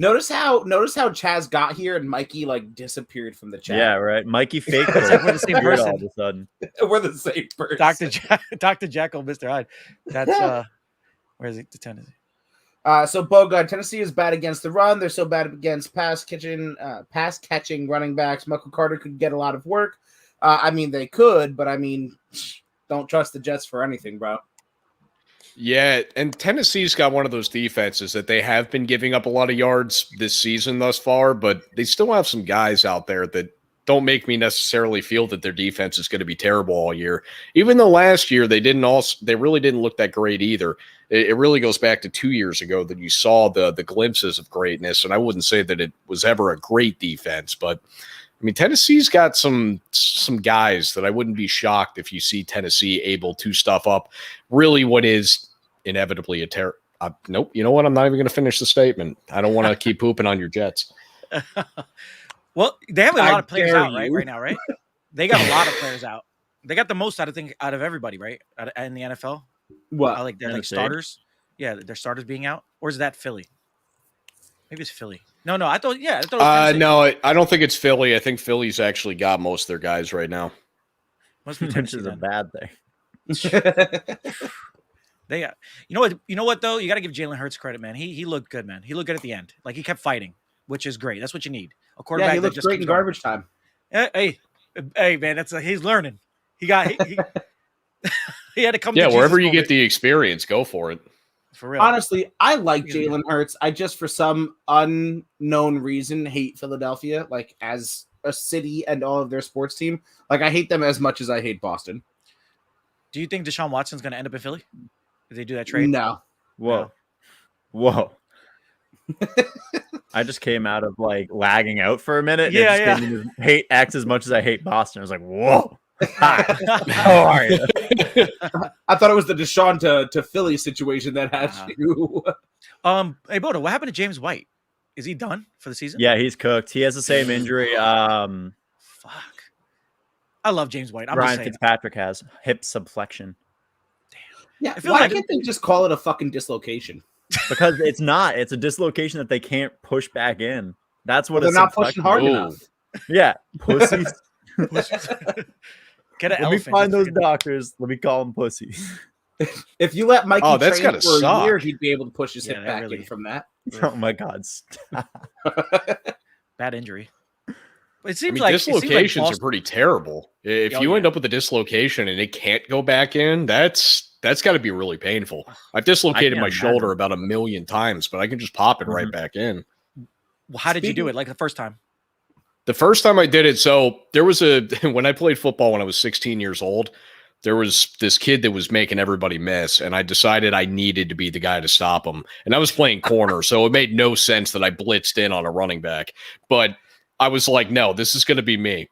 Speaker 2: Notice how Chaz got here and Mikey like disappeared from the chat.
Speaker 1: Yeah, right. Mikey faked
Speaker 6: It's like we're the same
Speaker 1: disappeared all
Speaker 6: person.
Speaker 1: of a sudden.
Speaker 2: We're the same person.
Speaker 6: Dr. Jekyll, Mr. Hyde. That's where is it? The Tennessee.
Speaker 2: So Boga, Tennessee is bad against the run. They're so bad against pass catching running backs. Michael Carter could get a lot of work. I mean, they could, but I mean, don't trust the Jets for anything, bro.
Speaker 3: Yeah, and Tennessee's got one of those defenses that they have been giving up a lot of yards this season thus far, but they still have some guys out there that don't make me necessarily feel that their defense is going to be terrible all year. Even though last year they really didn't look that great either. It really goes back to 2 years ago that you saw the glimpses of greatness, and I wouldn't say that it was ever a great defense, but I mean, Tennessee's got some guys that I wouldn't be shocked if you see Tennessee able to stuff up really what is inevitably a terror. Nope. You know what? I'm not even going to finish the statement. I don't want to keep pooping on your Jets.
Speaker 6: Well, they have a lot of players
Speaker 2: dare
Speaker 6: out
Speaker 2: you.
Speaker 6: right now, right? They got a lot of players out. They got the most out of everybody, right? In the NFL,
Speaker 2: What?
Speaker 6: like they're like
Speaker 1: Tennessee?
Speaker 6: starters. Yeah, their starters being out, or is that Philly? Maybe it's Philly. No, I thought. Yeah, I thought. It was Tennessee.
Speaker 3: No, I don't think it's Philly. I think Philly's actually got most of their guys right now.
Speaker 6: Must be
Speaker 1: Which
Speaker 6: Tennessee
Speaker 1: is a
Speaker 6: then.
Speaker 1: bad thing.
Speaker 6: They got. You know what though? You got to give Jalen Hurts credit, man. He looked good, man. He looked good at the end. Like he kept fighting, which is great. That's what you need. A quarterback.
Speaker 2: Yeah, he
Speaker 6: that
Speaker 2: looks
Speaker 6: just
Speaker 2: great
Speaker 6: keeps
Speaker 2: in
Speaker 6: going.
Speaker 2: garbage time.
Speaker 6: Hey, man. He's learning. He had to come.
Speaker 3: Yeah,
Speaker 6: to
Speaker 3: wherever
Speaker 6: Jesus
Speaker 3: you get
Speaker 6: moment.
Speaker 3: the experience, go for it.
Speaker 6: For real.
Speaker 2: Honestly, I like
Speaker 6: Yeah.
Speaker 2: Jalen Hurts. I just, for some unknown reason, hate Philadelphia, like as a city and all of their sports team. Like I hate them as much as I hate Boston.
Speaker 6: Do you think Deshaun Watson's going to end up in Philly? If they do that trade?
Speaker 2: No.
Speaker 1: Whoa. I just came out of like lagging out for a minute. And
Speaker 6: Yeah,
Speaker 1: it just gave me this hate X as much as I hate Boston. I was like, whoa. Hi. How are you?
Speaker 2: I thought it was the Deshaun to Philly situation that had you.
Speaker 6: Hey, Bodo, what happened to James White? Is he done for the season?
Speaker 1: Yeah, he's cooked. He has the same injury.
Speaker 6: Fuck. I love James White. I'm
Speaker 1: Ryan
Speaker 6: just saying.
Speaker 1: Fitzpatrick has hip subflexion
Speaker 2: Yeah,
Speaker 6: I feel
Speaker 2: why
Speaker 6: like-
Speaker 2: can't they just call it a fucking dislocation?
Speaker 1: because it's not. It's a dislocation that they can't push back in. That's what
Speaker 2: They're
Speaker 1: a
Speaker 2: not pushing
Speaker 1: subflexion
Speaker 2: hard
Speaker 1: is.
Speaker 2: enough.
Speaker 1: Yeah, pussies.
Speaker 6: Get an
Speaker 1: Let me
Speaker 6: elephant.
Speaker 1: find those doctors. Let me call them pussies.
Speaker 2: If you let Mikey
Speaker 3: That's
Speaker 2: train
Speaker 3: gotta
Speaker 2: for a
Speaker 3: suck.
Speaker 2: year, he'd be able to push his
Speaker 6: Yeah,
Speaker 2: hip
Speaker 6: that
Speaker 2: back
Speaker 6: really-
Speaker 2: in from that.
Speaker 1: Oh my God. Stop.
Speaker 6: Bad injury. But it
Speaker 3: I
Speaker 6: seems
Speaker 3: mean,
Speaker 6: like
Speaker 3: dislocations are
Speaker 6: Boston-
Speaker 3: pretty terrible. If
Speaker 6: Oh,
Speaker 3: you
Speaker 6: yeah.
Speaker 3: end up with a dislocation and it can't go back in, that's got to be really painful. I've dislocated
Speaker 1: can't
Speaker 3: my shoulder
Speaker 1: imagine.
Speaker 3: about 1,000,000 times, but I can just pop it right
Speaker 1: Mhm.
Speaker 3: back in.
Speaker 6: Well, how did you do
Speaker 2: Speaking-
Speaker 6: it? Like the first time?
Speaker 3: The first time I did it, so there was when I played football when I was 16 years old, there was this kid that was making everybody miss, and I decided I needed to be the guy to stop him. And I was playing corner, so it made no sense that I blitzed in on a running back. But I was like, no, this is going to be me.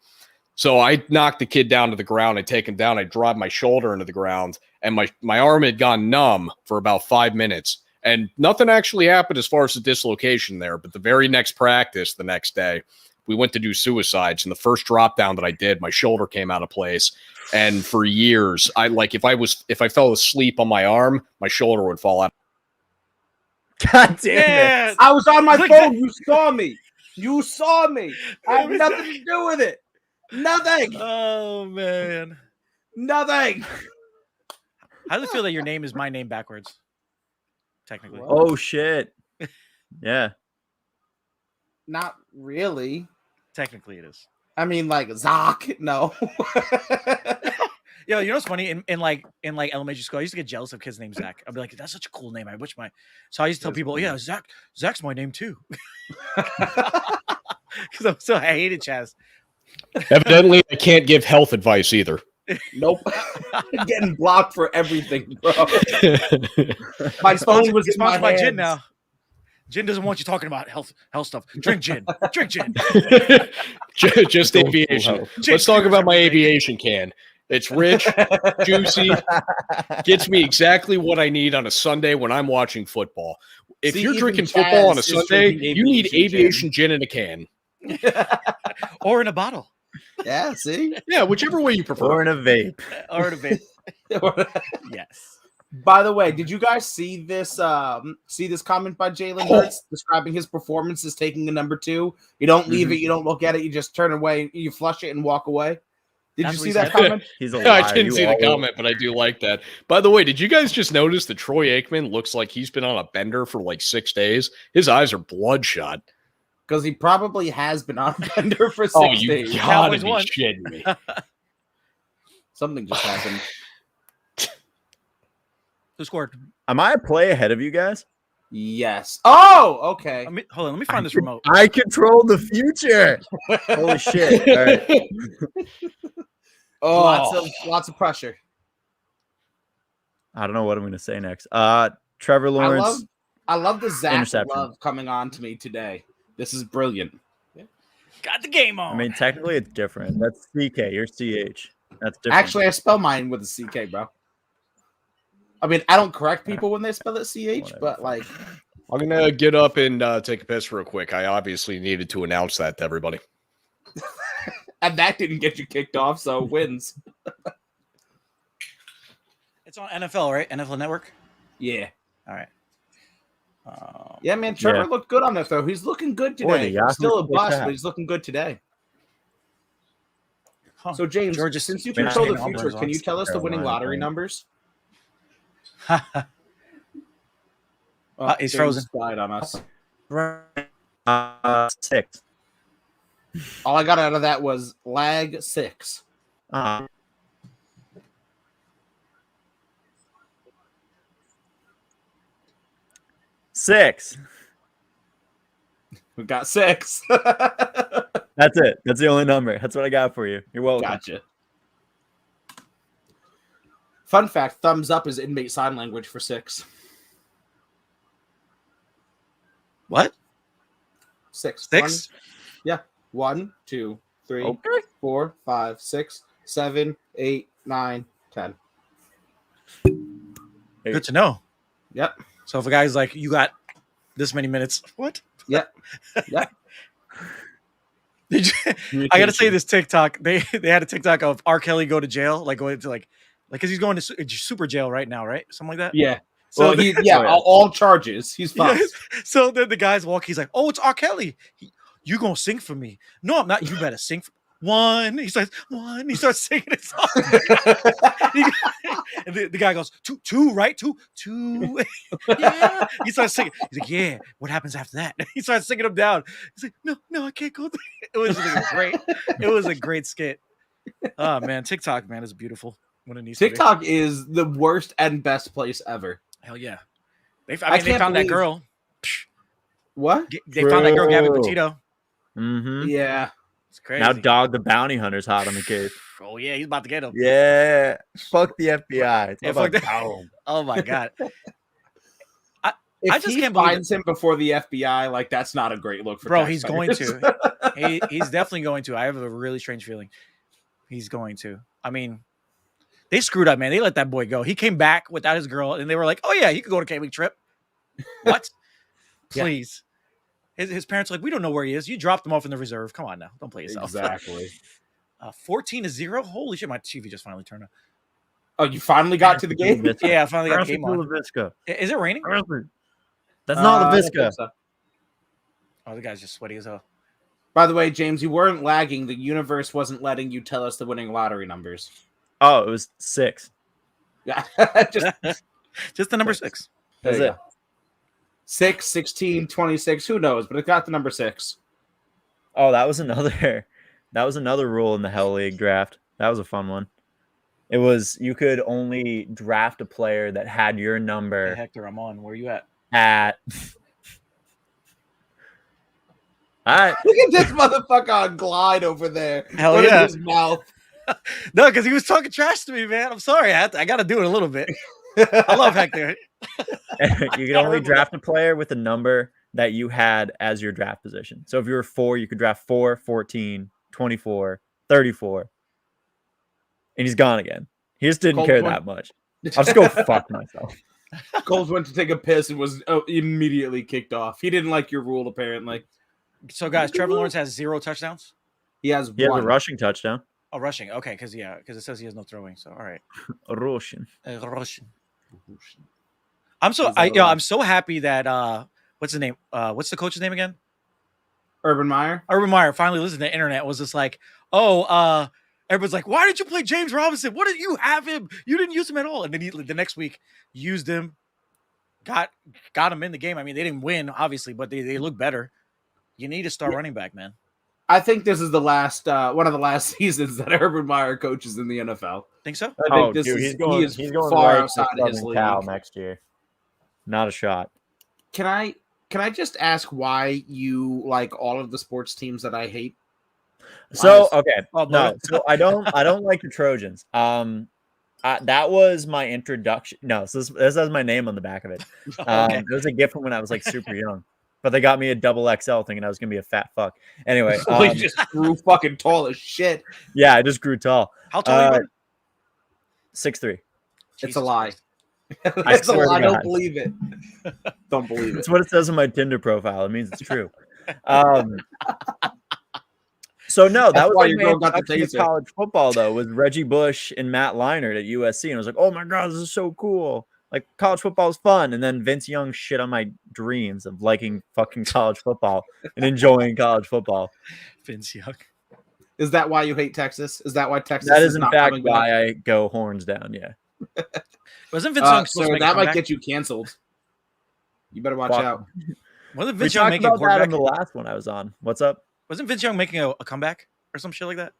Speaker 3: So I knocked the kid down to the ground. I take him down. I drive my shoulder into the ground, and my arm had gone numb for about 5 minutes. And nothing actually happened as far as the dislocation there. But the very next practice, the next day, we went to do suicides. And the first drop down that I did, my shoulder came out of place. And for years, if I fell asleep on my arm, my shoulder would fall out.
Speaker 1: God damn it.
Speaker 6: Yeah.
Speaker 2: I was on my
Speaker 6: Like
Speaker 2: phone. You saw me. You saw me. I had
Speaker 6: Yeah,
Speaker 2: nothing to do with it. Nothing.
Speaker 6: Oh man.
Speaker 2: Nothing.
Speaker 6: How does it feel that your name is my name backwards? Technically.
Speaker 1: Oh shit. Yeah.
Speaker 2: Not really.
Speaker 6: Technically it is.
Speaker 2: I mean, like Zoc. No.
Speaker 6: Yo, you know what's funny? In elementary school, I used to get jealous of kids named Zach. I'd be like, that's such a cool name. I wish my so I used to tell people, yeah, Zach's my name too. Because I hated Chaz.
Speaker 3: Evidently, I can't give health advice either.
Speaker 2: Nope. Getting blocked for everything, bro. My phone
Speaker 6: Sponsored,
Speaker 2: was in my
Speaker 6: sponsored by Gin
Speaker 2: hands.
Speaker 6: now. Gin doesn't want you talking about health stuff. Drink gin. Drink gin.
Speaker 3: Just
Speaker 1: Go full
Speaker 3: aviation.
Speaker 1: health.
Speaker 3: Let's talk about my aviation can. It's rich, juicy, gets me exactly what I need on a Sunday when I'm watching football. If
Speaker 2: See,
Speaker 3: you're
Speaker 2: even
Speaker 3: drinking football on a
Speaker 2: Chaz is
Speaker 3: Sunday,
Speaker 2: drinking
Speaker 3: you need
Speaker 2: aviation
Speaker 3: aviation gin in a can.
Speaker 6: Or in a bottle.
Speaker 2: Yeah, see?
Speaker 3: Yeah, whichever way you
Speaker 1: Or
Speaker 3: prefer.
Speaker 1: in a vape.
Speaker 6: Or in a vape. Yes.
Speaker 2: By the way, did you guys see this comment by Jalen Hurts describing his performance as taking a number 2? You don't leave it, you don't look at it, you just turn away, you flush it and walk away. Did
Speaker 6: That's
Speaker 2: you
Speaker 6: what
Speaker 2: see
Speaker 6: he
Speaker 2: that
Speaker 6: said.
Speaker 2: comment?
Speaker 1: He's a liar.
Speaker 3: I didn't
Speaker 1: You
Speaker 3: see the
Speaker 1: all-
Speaker 3: comment, but I do like that. By the way, did you guys just notice that Troy Aikman looks like he's been on a bender for like 6 days? His eyes are bloodshot.
Speaker 2: Because he probably has been on a bender for 6
Speaker 3: Oh, you
Speaker 2: days.
Speaker 3: gotta
Speaker 6: Cowboys
Speaker 3: be
Speaker 6: won.
Speaker 3: shitting me.
Speaker 2: Something just happened.
Speaker 6: Who scored?
Speaker 1: Am I a play ahead of you guys?
Speaker 2: Yes. Oh, okay.
Speaker 6: Hold on. Let me find this remote.
Speaker 1: I control the future. Holy shit! All right.
Speaker 2: Lots of pressure.
Speaker 1: I don't know what I'm going to say next. Trevor Lawrence.
Speaker 2: I love the Zach
Speaker 1: Interception.
Speaker 2: love coming on to me today. This is brilliant.
Speaker 6: Got the game on.
Speaker 1: I mean, technically it's different. That's CK. You're CH. That's different.
Speaker 2: Actually, I spell mine with a CK, bro. I mean, I don't correct people when they spell it CH,
Speaker 1: Whatever.
Speaker 2: but like,
Speaker 3: I'm gonna get up and take a piss real quick. I obviously needed to announce that to everybody.
Speaker 2: and that didn't get you kicked off, so wins.
Speaker 6: It's on NFL, right? NFL Network.
Speaker 2: Yeah.
Speaker 6: All right.
Speaker 2: Yeah, man. Trevor
Speaker 1: Yeah.
Speaker 2: looked good on that, though. He's looking good
Speaker 1: Boy, the
Speaker 2: today.
Speaker 1: Yahoo
Speaker 2: Still a
Speaker 1: Sports
Speaker 2: bust,
Speaker 1: app.
Speaker 2: but he's looking good today.
Speaker 6: Huh.
Speaker 2: So, James,
Speaker 6: Georgia
Speaker 2: since you
Speaker 6: State
Speaker 2: control the
Speaker 6: and Auburn
Speaker 2: future,
Speaker 6: is
Speaker 2: can
Speaker 6: on
Speaker 2: you tell us the winning
Speaker 1: Carolina,
Speaker 2: lottery
Speaker 1: right?
Speaker 2: numbers?
Speaker 6: He's
Speaker 2: James
Speaker 6: frozen.
Speaker 2: died on us.
Speaker 1: 6.
Speaker 2: All I got out of that was lag 6.
Speaker 1: Uh, Six.
Speaker 2: We got 6.
Speaker 1: That's it. That's the only number. That's what I got for you. You're welcome.
Speaker 2: Gotcha. Fun fact: thumbs up is inmate sign language for 6.
Speaker 6: What?
Speaker 2: 6.
Speaker 6: 6?
Speaker 2: 1, 2, 3,
Speaker 1: Okay.
Speaker 2: 4, 5, 6, 7, 8, 9, 10.
Speaker 6: Good to know.
Speaker 2: Yep.
Speaker 6: So if a guy's like, you got this many minutes, what?
Speaker 2: Yep. Yep.
Speaker 6: Did you? I gotta say this TikTok. They had a TikTok of R. Kelly go to jail, like going to like because he's going to super jail right now, right? Something like that.
Speaker 2: Yeah.
Speaker 6: So
Speaker 2: Well, all charges. He's fine.
Speaker 6: yes. So then the guys walk. He's like, "Oh, it's R. Kelly. You gonna sing for me? No, I'm not. You better sing for one." He starts one. He starts singing his song. And the guy goes, two, right? Two. Yeah. He starts singing. He's like, yeah. What happens after that? He starts singing them down. He's like, no, I can't go there. It was like great. It was a great skit. Oh man, TikTok, man, is beautiful when it needs
Speaker 2: TikTok is the worst and best place ever.
Speaker 6: to be. Hell yeah. They
Speaker 2: can't
Speaker 6: found that
Speaker 2: believe-
Speaker 6: girl.
Speaker 2: What?
Speaker 6: They found that girl, Gabby
Speaker 1: True.
Speaker 6: Petito.
Speaker 1: Mm-hmm.
Speaker 2: Yeah.
Speaker 6: It's crazy.
Speaker 1: Now Dog the Bounty Hunter's hot on the case.
Speaker 6: Oh yeah, he's about to get him.
Speaker 1: Yeah. Fuck the FBI. It's
Speaker 6: Yeah,
Speaker 1: all
Speaker 6: fuck
Speaker 1: about
Speaker 6: that.
Speaker 1: Dog.
Speaker 6: Oh my god.
Speaker 2: If
Speaker 6: I just
Speaker 2: he
Speaker 6: can't believe
Speaker 2: finds him before the FBI, like that's not a great look for
Speaker 6: Bro, he's going
Speaker 2: taxpayers.
Speaker 6: to. He's definitely going to. I have a really strange feeling. He's going to. I mean, they screwed up, man. They let that boy go. He came back without his girl, and they were like, "Oh yeah, he could go on a camping trip." What?
Speaker 2: Yeah.
Speaker 6: Please. His parents are like, "We don't know where he is. You dropped him off in the reserve. Come on now, don't play yourself."
Speaker 2: Exactly.
Speaker 6: 14-0. Holy shit! My TV just finally turned on.
Speaker 2: Oh, you finally got to the game?
Speaker 6: Yeah, I finally got the
Speaker 1: Arthur
Speaker 6: game on.
Speaker 1: Lavisca.
Speaker 6: Is it raining?
Speaker 1: Arthur. That's not
Speaker 2: I don't
Speaker 1: Lavisca.
Speaker 2: think so.
Speaker 6: Oh, the guy's just sweaty as hell.
Speaker 2: By the way, James, you weren't lagging. The universe wasn't letting you tell us the winning lottery numbers.
Speaker 1: Oh, it was 6.
Speaker 2: Yeah. Just
Speaker 6: Just the number 6.
Speaker 2: there
Speaker 1: That's
Speaker 2: you
Speaker 1: it.
Speaker 2: go. 6, 16, 26. Who knows? But it got the number 6.
Speaker 1: Oh, that was another rule in the Hell League draft. That was a fun one. It was you could only draft a player that had your
Speaker 6: Hey,
Speaker 1: number
Speaker 6: Hector, I'm on. Where you at?
Speaker 1: at. All right.
Speaker 2: Look at this motherfucker on glide over there.
Speaker 6: Hell
Speaker 2: Put it in
Speaker 6: yeah.
Speaker 2: his mouth.
Speaker 6: No, because he was talking trash to me, man. I'm sorry. I got to do it a little bit. I love Hector.
Speaker 1: You could only draft a player with a number that you had as your draft position. So if you were 4, you could draft 4, 14, 24, 34. And he's gone again. He just didn't
Speaker 2: Cold
Speaker 1: care
Speaker 2: one.
Speaker 1: that much. I'll just go fuck myself.
Speaker 2: Coles went to take a piss and was immediately kicked off. He didn't like your rule, apparently.
Speaker 6: So, guys, Trevor Lawrence has 0 touchdowns.
Speaker 2: He has
Speaker 1: He has
Speaker 2: one.
Speaker 1: a rushing touchdown.
Speaker 6: Oh, rushing. Okay, because it says he has no throwing. So, all right.
Speaker 1: A rushing.
Speaker 6: Rushing. I'm so happy that what's his name? What's the coach's name again?
Speaker 2: Urban Meyer.
Speaker 6: Urban Meyer finally listened to the internet. Was just like, everyone's like, why did you play James Robinson? What did you have him? You didn't use him at all. And then the next week used him, got him in the game. I mean, they didn't win, obviously, but they look better. You need to start running back, man.
Speaker 2: I think this is the last one of the last seasons that Urban Meyer coaches in the NFL.
Speaker 6: Think so?
Speaker 2: I think he's going far outside of his league.
Speaker 1: Cal next year. Not a shot.
Speaker 2: Can I just ask why you like all of the sports teams that I hate?
Speaker 1: So okay, so I don't like the Trojans. That was my introduction. No, so this has my name on the back of it.
Speaker 6: Okay.
Speaker 1: It was a gift from when I was like super young, but they got me a double XL thinking I was gonna be a fat fuck. Anyway,
Speaker 2: You just grew fucking tall as shit.
Speaker 1: Yeah, I just grew tall.
Speaker 6: How tall are you?
Speaker 1: 6'3".
Speaker 2: It's a lie.
Speaker 1: I
Speaker 2: It's a
Speaker 1: swear to
Speaker 2: lie.
Speaker 1: God.
Speaker 2: Don't believe it. Don't believe it.
Speaker 1: That's what it says on my Tinder profile. It means it's true. So no, that was
Speaker 2: why
Speaker 1: like
Speaker 2: your
Speaker 1: my
Speaker 2: girl got the
Speaker 1: introduction to
Speaker 2: taser.
Speaker 1: college football though, with Reggie Bush and Matt Leinart at USC, and I was like, oh my god, this is so cool. Like college football is fun. And then Vince Young shit on my dreams of liking fucking college football and enjoying college football.
Speaker 6: Vince Young.
Speaker 2: Is that why you hate Texas? Is that why Texas?
Speaker 1: That is in
Speaker 2: not
Speaker 1: fact
Speaker 2: coming back?
Speaker 1: why I go horns down. Yeah.
Speaker 6: Wasn't Vince Young supposed to
Speaker 2: Sir,
Speaker 6: make a
Speaker 2: that might
Speaker 6: comeback?
Speaker 2: get you canceled. You better watch
Speaker 1: Fuck.
Speaker 2: out.
Speaker 6: Wasn't
Speaker 1: We
Speaker 6: Vince Young
Speaker 1: talked
Speaker 6: making a
Speaker 1: about that
Speaker 6: quarterback?
Speaker 1: in the last one I was on. What's up?
Speaker 6: Wasn't Vince Young making a comeback or some shit like that?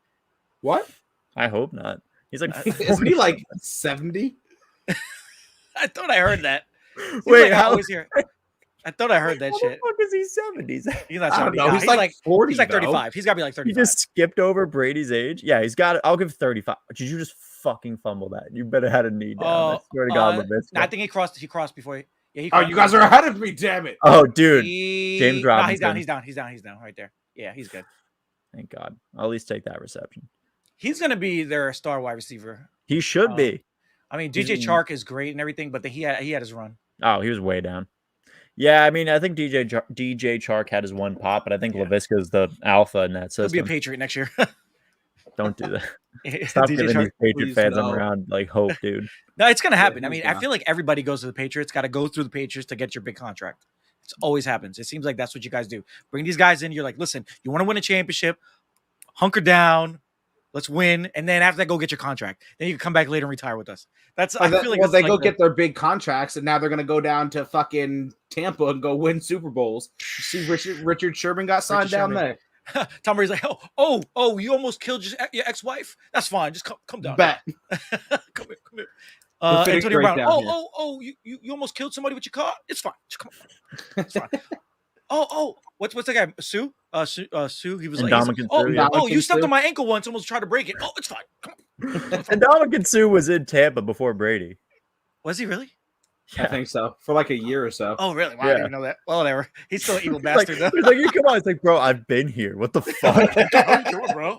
Speaker 2: What?
Speaker 1: I hope not. He's like,
Speaker 2: Isn't he like 70?
Speaker 6: I thought I heard that. Seems
Speaker 1: wait,
Speaker 6: like I
Speaker 1: how
Speaker 6: always hear. I thought I heard that
Speaker 1: the
Speaker 6: shit.
Speaker 1: fuck is he 70s?
Speaker 6: He's not
Speaker 2: I don't
Speaker 6: 70.
Speaker 2: know.
Speaker 6: Nah,
Speaker 2: He's like 40.
Speaker 6: he's like
Speaker 2: though.
Speaker 6: 35. He's got to be like
Speaker 1: He
Speaker 6: 35.
Speaker 1: just skipped over Brady's age. Yeah, he's got it. I'll give 35. Did you just fucking fumble that? You better had a knee down. I swear to God, LaVisca.
Speaker 6: Nah, I think he crossed before. Yeah, he
Speaker 2: Oh,
Speaker 6: crossed.
Speaker 2: you guys are ahead of me. Damn it.
Speaker 1: Oh, dude.
Speaker 6: James
Speaker 1: Robinson.
Speaker 6: He's down right there. Yeah, he's good.
Speaker 1: Thank God. I'll at least take that reception.
Speaker 6: He's gonna be their star wide receiver.
Speaker 1: He should be.
Speaker 6: I mean, DJ Chark is great and everything, but he had his run.
Speaker 1: Oh, he was way down. Yeah, I mean, I think DJ Chark had his one pop, but I think LaVisca is the alpha in that
Speaker 6: He'll be a
Speaker 1: system.
Speaker 6: Patriot next year.
Speaker 1: Don't do that. Stop giving these Patriot
Speaker 2: please
Speaker 1: fans
Speaker 2: no.
Speaker 1: around like hope, dude.
Speaker 6: No, it's gonna happen.
Speaker 2: Yeah,
Speaker 6: I mean,
Speaker 2: he's
Speaker 6: I
Speaker 2: not.
Speaker 6: feel like everybody goes to the Patriots. Got to go through the Patriots to get your big contract. It always happens. It seems like that's what you guys do. Bring these guys in. You're like, listen, you want to win a championship? Hunker down. Let's win, and then after that, go get your contract. Then you can come back later and retire with us. That's I feel like
Speaker 2: well,
Speaker 6: that's
Speaker 2: they
Speaker 6: like
Speaker 2: go get their big contracts, and now they're going to go down to fucking Tampa and go win Super Bowls. You see, Richard Sherman got signed down
Speaker 6: Sherman.
Speaker 2: there.
Speaker 6: Tom Brady's like, oh, you almost killed your ex-wife. That's fine. Just come down.
Speaker 2: Bet.
Speaker 6: come here.
Speaker 2: We'll finish
Speaker 6: Antonio
Speaker 2: great
Speaker 6: Brown.
Speaker 2: down here.
Speaker 6: You almost killed somebody with your car. It's fine. Just come on. It's fine. What's the guy? Sue. Sue. He was like,
Speaker 1: Ndamukong Suh, yeah.
Speaker 6: You stepped
Speaker 2: Suh.
Speaker 6: on my ankle once. Almost tried to break it. Oh, it's fine. Come on.
Speaker 1: And Ndamukong Suh was in Tampa before Brady.
Speaker 6: Was he really?
Speaker 2: I think so. For like a year or so.
Speaker 6: Oh, really? Wow, I
Speaker 1: Yeah.
Speaker 6: didn't even know that. Well, whatever. He's still an evil
Speaker 1: He's like,
Speaker 6: bastard.
Speaker 1: he's like, come on. It's like, bro, I've been here. What the fuck?
Speaker 6: How you doing, bro?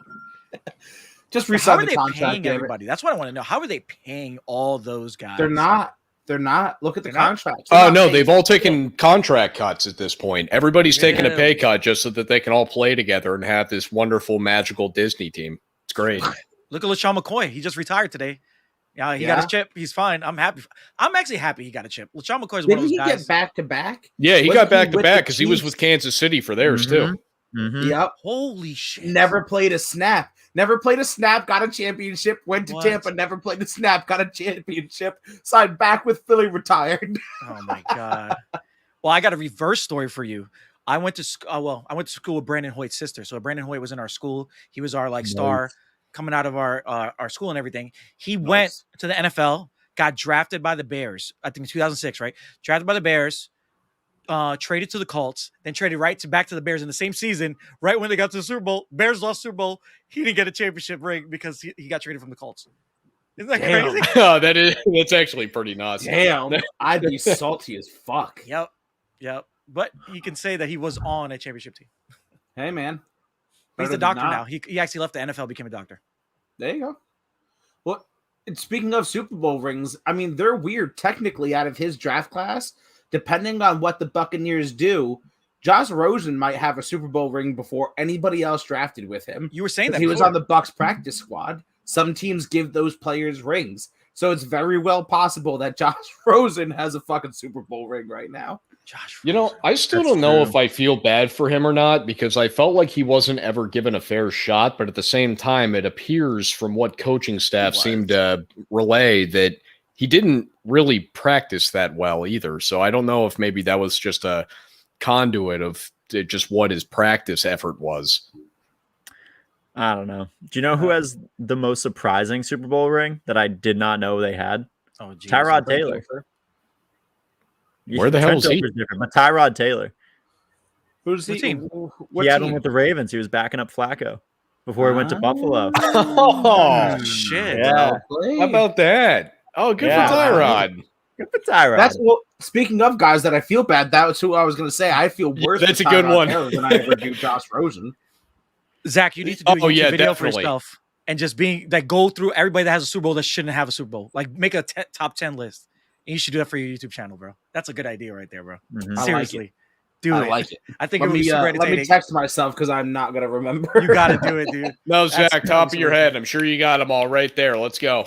Speaker 2: Just
Speaker 6: How
Speaker 2: resign
Speaker 6: are
Speaker 2: the
Speaker 6: they
Speaker 2: contract.
Speaker 6: paying
Speaker 2: damn it.
Speaker 6: everybody? That's what I want to know. How are they paying all those guys?
Speaker 2: They're not. Look at the
Speaker 6: They're not?
Speaker 2: contracts.
Speaker 3: Oh, no, they've all taken contract cuts at this point. Everybody's taking a
Speaker 6: Yeah.
Speaker 3: pay cut just so that they can all play together and have this wonderful, magical Disney team. It's great.
Speaker 6: Look at LaShawn McCoy. He just retired today. Yeah, he got his chip. He's fine. I'm happy. I'm actually happy he got a chip. LaShawn McCoy is one of
Speaker 2: Didn't
Speaker 6: those
Speaker 2: he
Speaker 6: guys.
Speaker 2: get back to back?
Speaker 3: Yeah, he
Speaker 2: Wasn't
Speaker 3: got
Speaker 2: he
Speaker 3: back to
Speaker 2: with
Speaker 3: back
Speaker 2: the
Speaker 3: because he was
Speaker 2: Chiefs?
Speaker 3: with Kansas City for theirs, too.
Speaker 1: Mhm.
Speaker 2: Yep.
Speaker 6: Holy shit.
Speaker 2: Never played a snap. Never played a snap. Got a championship. Went to
Speaker 6: What?
Speaker 2: Tampa. Never played a snap. Got a championship. Signed back with Philly. Retired.
Speaker 6: Oh my god. Well, I got a reverse story for you. I went to school with Brandon Hoyt's sister. So Brandon Hoyt was in our school. He was our star coming out of our school and everything. He went to the NFL, got drafted by the Bears. I think 2006, right? Drafted by the Bears. Traded to the Colts, then traded back to the Bears in the same season. Right when they got to the Super Bowl, Bears lost Super Bowl. He didn't get a championship ring because he got traded from the Colts. Isn't that
Speaker 2: Damn.
Speaker 6: crazy?
Speaker 3: Oh, that's actually pretty nuts.
Speaker 2: Damn. I'd be salty as fuck.
Speaker 6: Yep. But you can say that he was on a championship team.
Speaker 2: Hey, man.
Speaker 6: He's
Speaker 2: Better
Speaker 6: a doctor
Speaker 2: than
Speaker 6: now.
Speaker 2: not.
Speaker 6: He actually left the NFL, became a doctor.
Speaker 2: There you go. Well, and speaking of Super Bowl rings, I mean, they're weird technically out of his draft class. Depending on what the Buccaneers do, Josh Rosen might have a Super Bowl ring before anybody else drafted with him.
Speaker 6: You were saying that
Speaker 2: He was
Speaker 6: before.
Speaker 2: on the Bucs practice squad. Some teams give those players rings. So it's very well possible that Josh Rosen has a fucking Super Bowl ring right now.
Speaker 6: Josh,
Speaker 3: You know, I still
Speaker 1: That's
Speaker 3: don't know
Speaker 1: true.
Speaker 3: if I feel bad for him or not because I felt like he wasn't ever given a fair shot. But at the same time, it appears from what coaching staff seemed to relay that he didn't really practice that well either. So I don't know if maybe that was just a conduit of just what his practice effort was.
Speaker 1: I don't know. Do you know who has the most surprising Super Bowl ring that I did not know they had?
Speaker 6: oh, geez.
Speaker 1: Tyrod Taylor.
Speaker 3: Where the hell
Speaker 1: Trent
Speaker 3: is he?
Speaker 1: Dilfer's different, but Tyrod Taylor.
Speaker 2: Who's
Speaker 6: What
Speaker 2: he?
Speaker 6: team?
Speaker 2: What
Speaker 1: He had
Speaker 2: team?
Speaker 1: one with the Ravens. He was backing up Flacco before he went to Buffalo.
Speaker 3: Oh,
Speaker 6: Shit.
Speaker 1: Yeah.
Speaker 3: how about that? Oh, good
Speaker 1: Yeah.
Speaker 3: for Tyrod.
Speaker 1: Good for Tyrod.
Speaker 2: That's speaking of guys that I feel bad, that was who I was going to say. I feel worse.
Speaker 3: That's
Speaker 2: for
Speaker 3: a good
Speaker 2: Tyrod
Speaker 3: one.
Speaker 2: Taylor than I ever do Josh Rosen.
Speaker 6: Zach, you need to do a
Speaker 3: Oh,
Speaker 6: YouTube
Speaker 3: yeah,
Speaker 6: video for
Speaker 3: definitely.
Speaker 6: yourself and just go through everybody that has a Super Bowl that shouldn't have a Super Bowl. Like make a top 10 list. And you should do that for your YouTube channel, bro. That's a good idea right there, bro.
Speaker 1: Mhm.
Speaker 2: I like
Speaker 6: Seriously. Do
Speaker 2: I
Speaker 6: it.
Speaker 2: like it.
Speaker 6: I think
Speaker 2: Let
Speaker 6: it would be super
Speaker 2: me
Speaker 6: entertaining.
Speaker 2: text myself because I'm not going to remember.
Speaker 6: You got to do it, dude.
Speaker 3: No,
Speaker 6: That's
Speaker 3: Zach, top of
Speaker 6: crazy.
Speaker 3: your head. I'm sure you got them all right there. Let's go.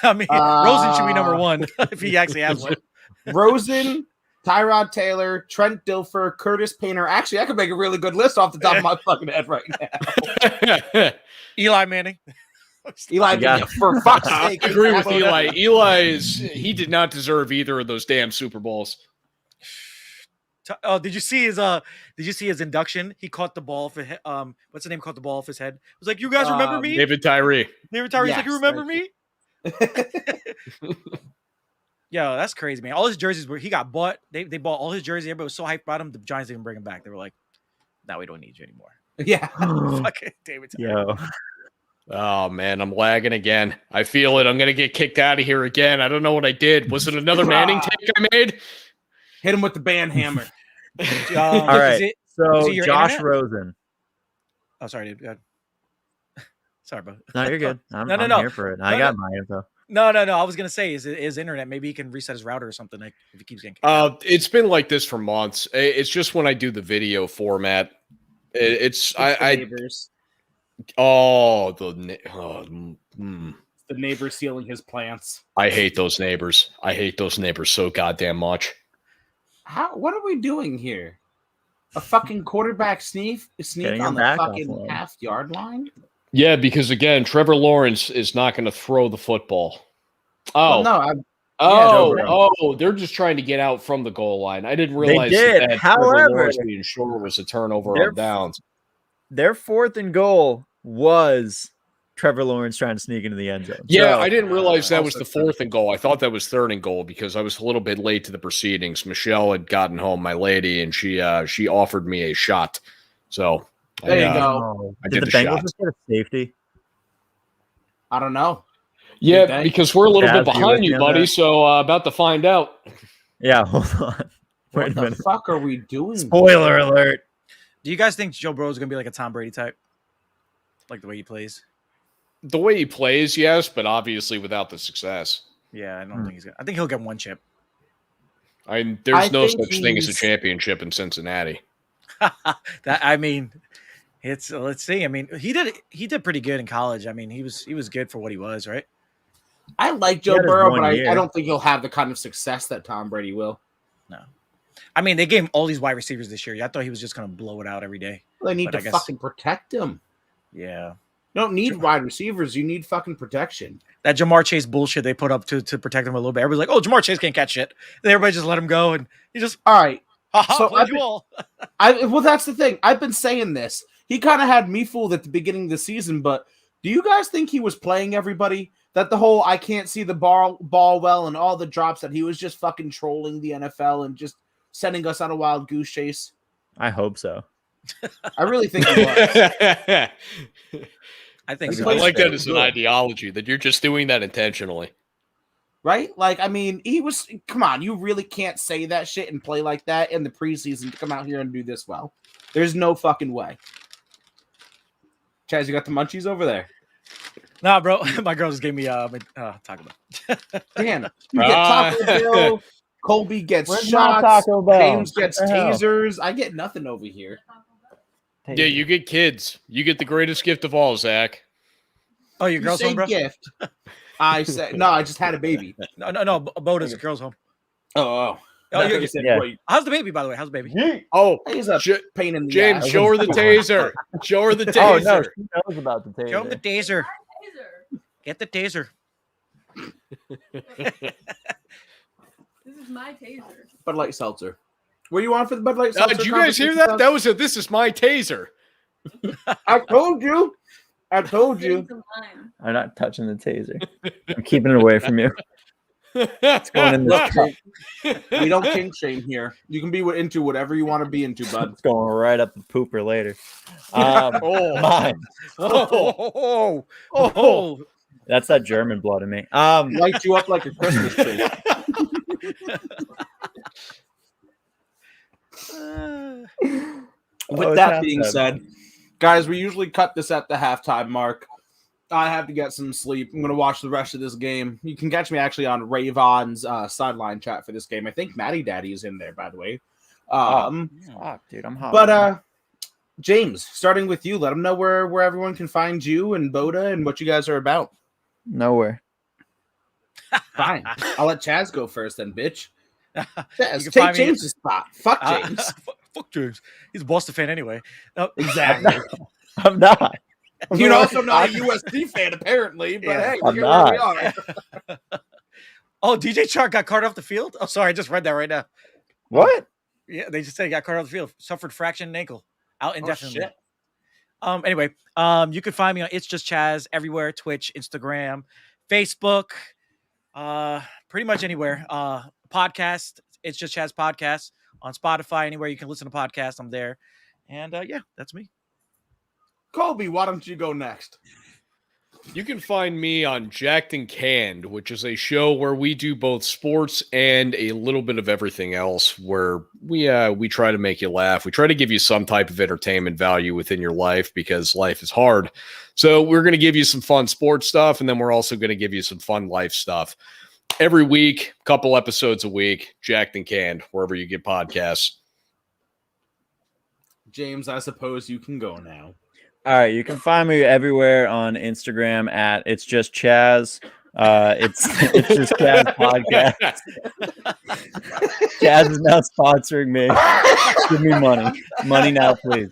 Speaker 6: I mean, Rosen should be number one if he actually has one.
Speaker 2: Rosen, Tyrod Taylor, Trent Dilfer, Curtis Painter. Actually, I could make a really good list off the top of my fucking head right now.
Speaker 6: Eli Manning.
Speaker 2: Eli,
Speaker 1: Yeah.
Speaker 2: for fuck's
Speaker 3: I
Speaker 2: sake.
Speaker 3: agree with Eli. He did not deserve either of those damn Super Bowls.
Speaker 6: Oh, did you see his induction? He caught the ball for what's the name? Caught the ball off his head. It was like, you guys remember me?
Speaker 3: David Tyree.
Speaker 6: David Tyree's like, you
Speaker 2: Yes,
Speaker 6: remember
Speaker 2: thank
Speaker 6: me? Yo, that's crazy, man. All his jerseys he got bought. They bought all his jerseys. Everybody was so hyped about him. The Giants didn't bring him back. They were like, "Now we don't need you anymore."
Speaker 2: Yeah.
Speaker 6: Fucking David Tyree.
Speaker 1: Yo.
Speaker 3: Oh, man, I'm lagging again. I feel it. I'm going to get kicked out of here again. I don't know what I did. Was it another Manning take I made?
Speaker 2: Hit him with the band hammer.
Speaker 1: All right.
Speaker 6: Is
Speaker 1: So
Speaker 6: it your
Speaker 1: Josh
Speaker 6: internet?
Speaker 1: Rosen.
Speaker 6: Oh, sorry, dude. Go ahead. Sorry, bro.
Speaker 1: No, you're good. I'm
Speaker 6: No.
Speaker 1: here for it. I got my info.
Speaker 6: No. I was gonna say, is it his internet? Maybe he can reset his router or something. Like if he keeps getting kicked out.
Speaker 3: It's been like this for months. It's just when I do the video format.
Speaker 2: Neighbors.
Speaker 3: The
Speaker 2: neighbor stealing his plants.
Speaker 3: I hate those neighbors. I hate those neighbors so goddamn much.
Speaker 2: What are we doing here? A fucking quarterback sneak
Speaker 1: Getting
Speaker 2: on
Speaker 1: him
Speaker 2: the
Speaker 1: back off
Speaker 2: fucking
Speaker 1: line.
Speaker 2: half-yard line?
Speaker 3: Yeah, because again, Trevor Lawrence is not going to throw the football. Oh,
Speaker 2: Well, no,
Speaker 3: they're just trying to get out from the goal line. I didn't realize
Speaker 1: did.
Speaker 3: that
Speaker 1: However,
Speaker 3: Trevor Lawrence being short was a turnover
Speaker 1: they're-
Speaker 3: on downs.
Speaker 1: Their 4th and goal was Trevor Lawrence trying to sneak into the end zone.
Speaker 3: Yeah,
Speaker 1: So,
Speaker 3: I didn't realize that was
Speaker 2: also
Speaker 3: the 4th and goal. I thought that was 3rd and goal because I was a little bit late to the proceedings. Michelle had gotten home, my lady, and she offered me a shot. So
Speaker 2: There you
Speaker 3: I,
Speaker 2: go.
Speaker 3: I
Speaker 1: Did
Speaker 3: did
Speaker 1: the
Speaker 3: the
Speaker 1: Bengals
Speaker 3: shot.
Speaker 1: just get a safety?
Speaker 2: I don't know.
Speaker 3: Yeah,
Speaker 2: Did they?
Speaker 3: because we're a little
Speaker 1: Jazz,
Speaker 3: bit
Speaker 1: you
Speaker 3: behind
Speaker 1: with
Speaker 3: you,
Speaker 1: me on
Speaker 3: buddy.
Speaker 1: that?
Speaker 3: So about to find out.
Speaker 1: Yeah, hold on.
Speaker 2: What
Speaker 1: Wait a
Speaker 2: the
Speaker 1: minute.
Speaker 2: fuck are we doing?
Speaker 1: Spoiler alert.
Speaker 6: Do you guys think Joe Burrow is gonna be like a Tom Brady type, like the way he plays?
Speaker 3: The way he plays, yes, but obviously without the success.
Speaker 6: Yeah, I don't think he's gonna. I think he'll get one chip.
Speaker 3: I mean, there's
Speaker 2: I
Speaker 3: no
Speaker 2: think
Speaker 3: such thing as a
Speaker 2: he's-
Speaker 3: championship in Cincinnati.
Speaker 6: Let's see. I mean, he did pretty good in college. I mean, he was good for what he was, right?
Speaker 2: I like
Speaker 1: He
Speaker 2: Joe
Speaker 1: had his
Speaker 2: Burrow,
Speaker 1: one
Speaker 2: but
Speaker 1: year.
Speaker 2: I don't think he'll have the kind of success that Tom Brady will.
Speaker 6: I mean, they gave him all these wide receivers this year. I thought he was just gonna blow it out every day.
Speaker 2: They need
Speaker 6: But I
Speaker 2: to
Speaker 6: guess-
Speaker 2: fucking protect him.
Speaker 6: Yeah,
Speaker 2: You don't need wide receivers. You need fucking protection.
Speaker 6: that Jamar Chase bullshit they put up to protect him a little bit. Everybody's like, "Oh, Jamar Chase can't catch shit." And everybody just let him go, and he just,
Speaker 2: All right.
Speaker 6: haha,
Speaker 2: So
Speaker 6: played
Speaker 2: I've
Speaker 6: you
Speaker 2: been-
Speaker 6: all.
Speaker 2: Well, that's the thing. I've been saying this. He kind of had me fooled at the beginning of the season, but do you guys think he was playing everybody? That the whole I can't see the ball well and all the drops, that he was just fucking trolling the NFL and just sending us on a wild goose chase?
Speaker 1: I hope so.
Speaker 2: I really think he was.
Speaker 6: I think
Speaker 2: He
Speaker 6: so.
Speaker 3: I
Speaker 2: plays
Speaker 3: like that
Speaker 2: very
Speaker 3: as an
Speaker 2: good.
Speaker 3: ideology that you're just doing that intentionally.
Speaker 2: Right? Like, I mean, he was, come on, you really can't say that shit and play like that in the preseason to come out here and do this well. There's no fucking way. Chaz, you got the munchies over there.
Speaker 6: Nah, bro, my girl just gave me Taco Bell.
Speaker 2: Damn. You get Taco Bell, Colby gets
Speaker 1: Where's my
Speaker 2: shots,
Speaker 1: Taco Bell?
Speaker 2: James gets
Speaker 1: What the hell?
Speaker 2: tasers. I get nothing over here.
Speaker 3: Yeah, you get kids. You get the greatest gift of all, Zach.
Speaker 6: Oh, your
Speaker 2: You
Speaker 6: girl's
Speaker 2: say
Speaker 6: home, bro.
Speaker 2: gift. I said no. I just had a baby.
Speaker 6: No. Boda's girl's home.
Speaker 2: Oh.
Speaker 6: Oh,
Speaker 2: I
Speaker 6: you-
Speaker 2: thought you said
Speaker 1: yeah.
Speaker 2: wait.
Speaker 6: How's the baby, by the way? How's the baby?
Speaker 3: Oh,
Speaker 2: He's a
Speaker 3: J-
Speaker 2: pain in the
Speaker 3: James,
Speaker 2: ass.
Speaker 3: show her the taser. Show her the
Speaker 1: Oh no,
Speaker 3: taser.
Speaker 1: she knows about the taser.
Speaker 6: Show him the taser.
Speaker 5: Taser.
Speaker 6: Get the taser.
Speaker 5: This is my taser.
Speaker 2: Bud Light Seltzer. Were you on for the Bud Light
Speaker 3: Oh,
Speaker 2: Seltzer?
Speaker 3: did you guys hear
Speaker 2: conversation?
Speaker 3: that? That was a "This is my taser."
Speaker 2: I told you. I told you.
Speaker 5: Taser line.
Speaker 1: I'm not touching the taser. I'm keeping it away from you. It's going in this cup.
Speaker 2: We don't kink shame here. You can be into whatever you want to be into, bud.
Speaker 1: It's going right up the pooper later. Mine.
Speaker 6: Oh.
Speaker 1: That's that German blood in me.
Speaker 2: Light you up like a Christmas tree. With
Speaker 1: Oh,
Speaker 2: that
Speaker 1: it's
Speaker 2: being
Speaker 1: halftime.
Speaker 2: said, guys, we usually cut this at the halftime mark. I have to get some sleep. I'm going to watch the rest of this game. You can catch me actually on Ravon's sideline chat for this game. I think Matty Daddy is in there, by the way.
Speaker 1: Fuck, dude, I'm hot.
Speaker 2: But James, starting with you, let them know where everyone can find you and Boda and what you guys are about.
Speaker 1: Nowhere.
Speaker 2: Fine. I'll let Chaz go first then, bitch.
Speaker 6: You
Speaker 2: Chaz,
Speaker 6: can
Speaker 2: take
Speaker 6: find me-
Speaker 2: James' spot. Fuck James.
Speaker 6: Fuck James. He's a Boston fan anyway. No,
Speaker 2: Exactly.
Speaker 1: I'm not.
Speaker 2: You're also not a USC fan, apparently, but
Speaker 6: Yeah,
Speaker 2: hey,
Speaker 1: I'm
Speaker 2: we're where we
Speaker 1: not.
Speaker 2: are.
Speaker 6: Oh, DJ Chark got carted off the field? Oh, sorry, I just read that right now.
Speaker 1: What?
Speaker 6: Yeah, they just said he got carted off the field. Suffered fraction in ankle. Out indefinitely.
Speaker 2: shit.
Speaker 6: Anyway, you can find me on It's Just Chaz everywhere, Twitch, Instagram, Facebook, pretty much anywhere. Podcast, It's Just Chaz podcast on Spotify, anywhere you can listen to podcasts, I'm there. And yeah, that's me.
Speaker 2: Colby, why don't you go next?
Speaker 3: You can find me on Jacked and Canned, which is a show where we do both sports and a little bit of everything else, where we try to make you laugh. We try to give you some type of entertainment value within your life because life is hard. So we're going to give you some fun sports stuff, and then we're also going to give you some fun life stuff. Every week, couple episodes a week, Jacked and Canned, wherever you get podcasts.
Speaker 2: James, I suppose you can go now.
Speaker 1: All right, you can find me everywhere on Instagram at It's Just Chaz. It's just Chaz podcast. Chaz is now sponsoring me. Give me money now, please.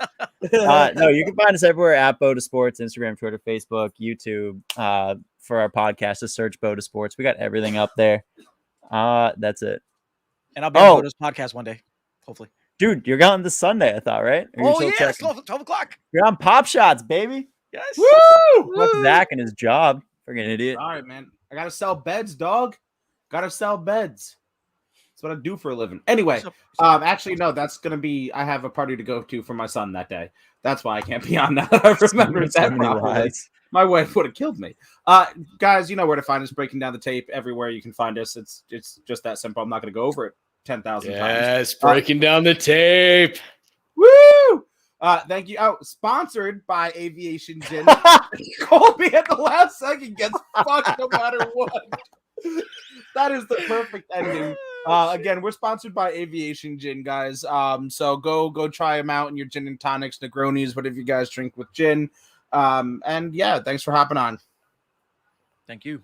Speaker 1: No, you can find us everywhere at Boda Sports, Instagram, Twitter, Facebook, YouTube. For our podcast, just search Boda Sports. We got everything up there. That's it.
Speaker 6: And I'll be on Boda's podcast one day, hopefully.
Speaker 1: Dude, you're gone this Sunday, I thought, right? Or you
Speaker 6: Oh,
Speaker 1: still
Speaker 6: yeah, it's
Speaker 1: checking?
Speaker 6: 12 o'clock.
Speaker 1: You're on Pop Shots, baby.
Speaker 6: Yes.
Speaker 2: Woo!
Speaker 1: Fuck Zach and his job. Freaking idiot.
Speaker 2: All right, man. I gotta sell beds, dog. Gotta sell beds. That's what I do for a living. Anyway, actually, no, that's gonna be. I have a party to go to for my son that day. That's why I can't be on that. I remembered
Speaker 1: So
Speaker 2: that
Speaker 1: many
Speaker 2: properly.
Speaker 1: lies.
Speaker 2: My wife would have killed me. Guys, you know where to find us. Breaking Down the Tape everywhere you can find us. It's just that simple. I'm not gonna go over it 10,000 times.
Speaker 3: Yes, breaking down the tape.
Speaker 2: Woo! Thank you. Oh, sponsored by Aviation Gin. Colby at the last second gets fucked no matter what. That is the perfect ending. Again, we're sponsored by Aviation Gin, guys. So go try them out in your gin and tonics, Negronis, whatever you guys drink with gin. And yeah, thanks for hopping on.
Speaker 6: Thank you.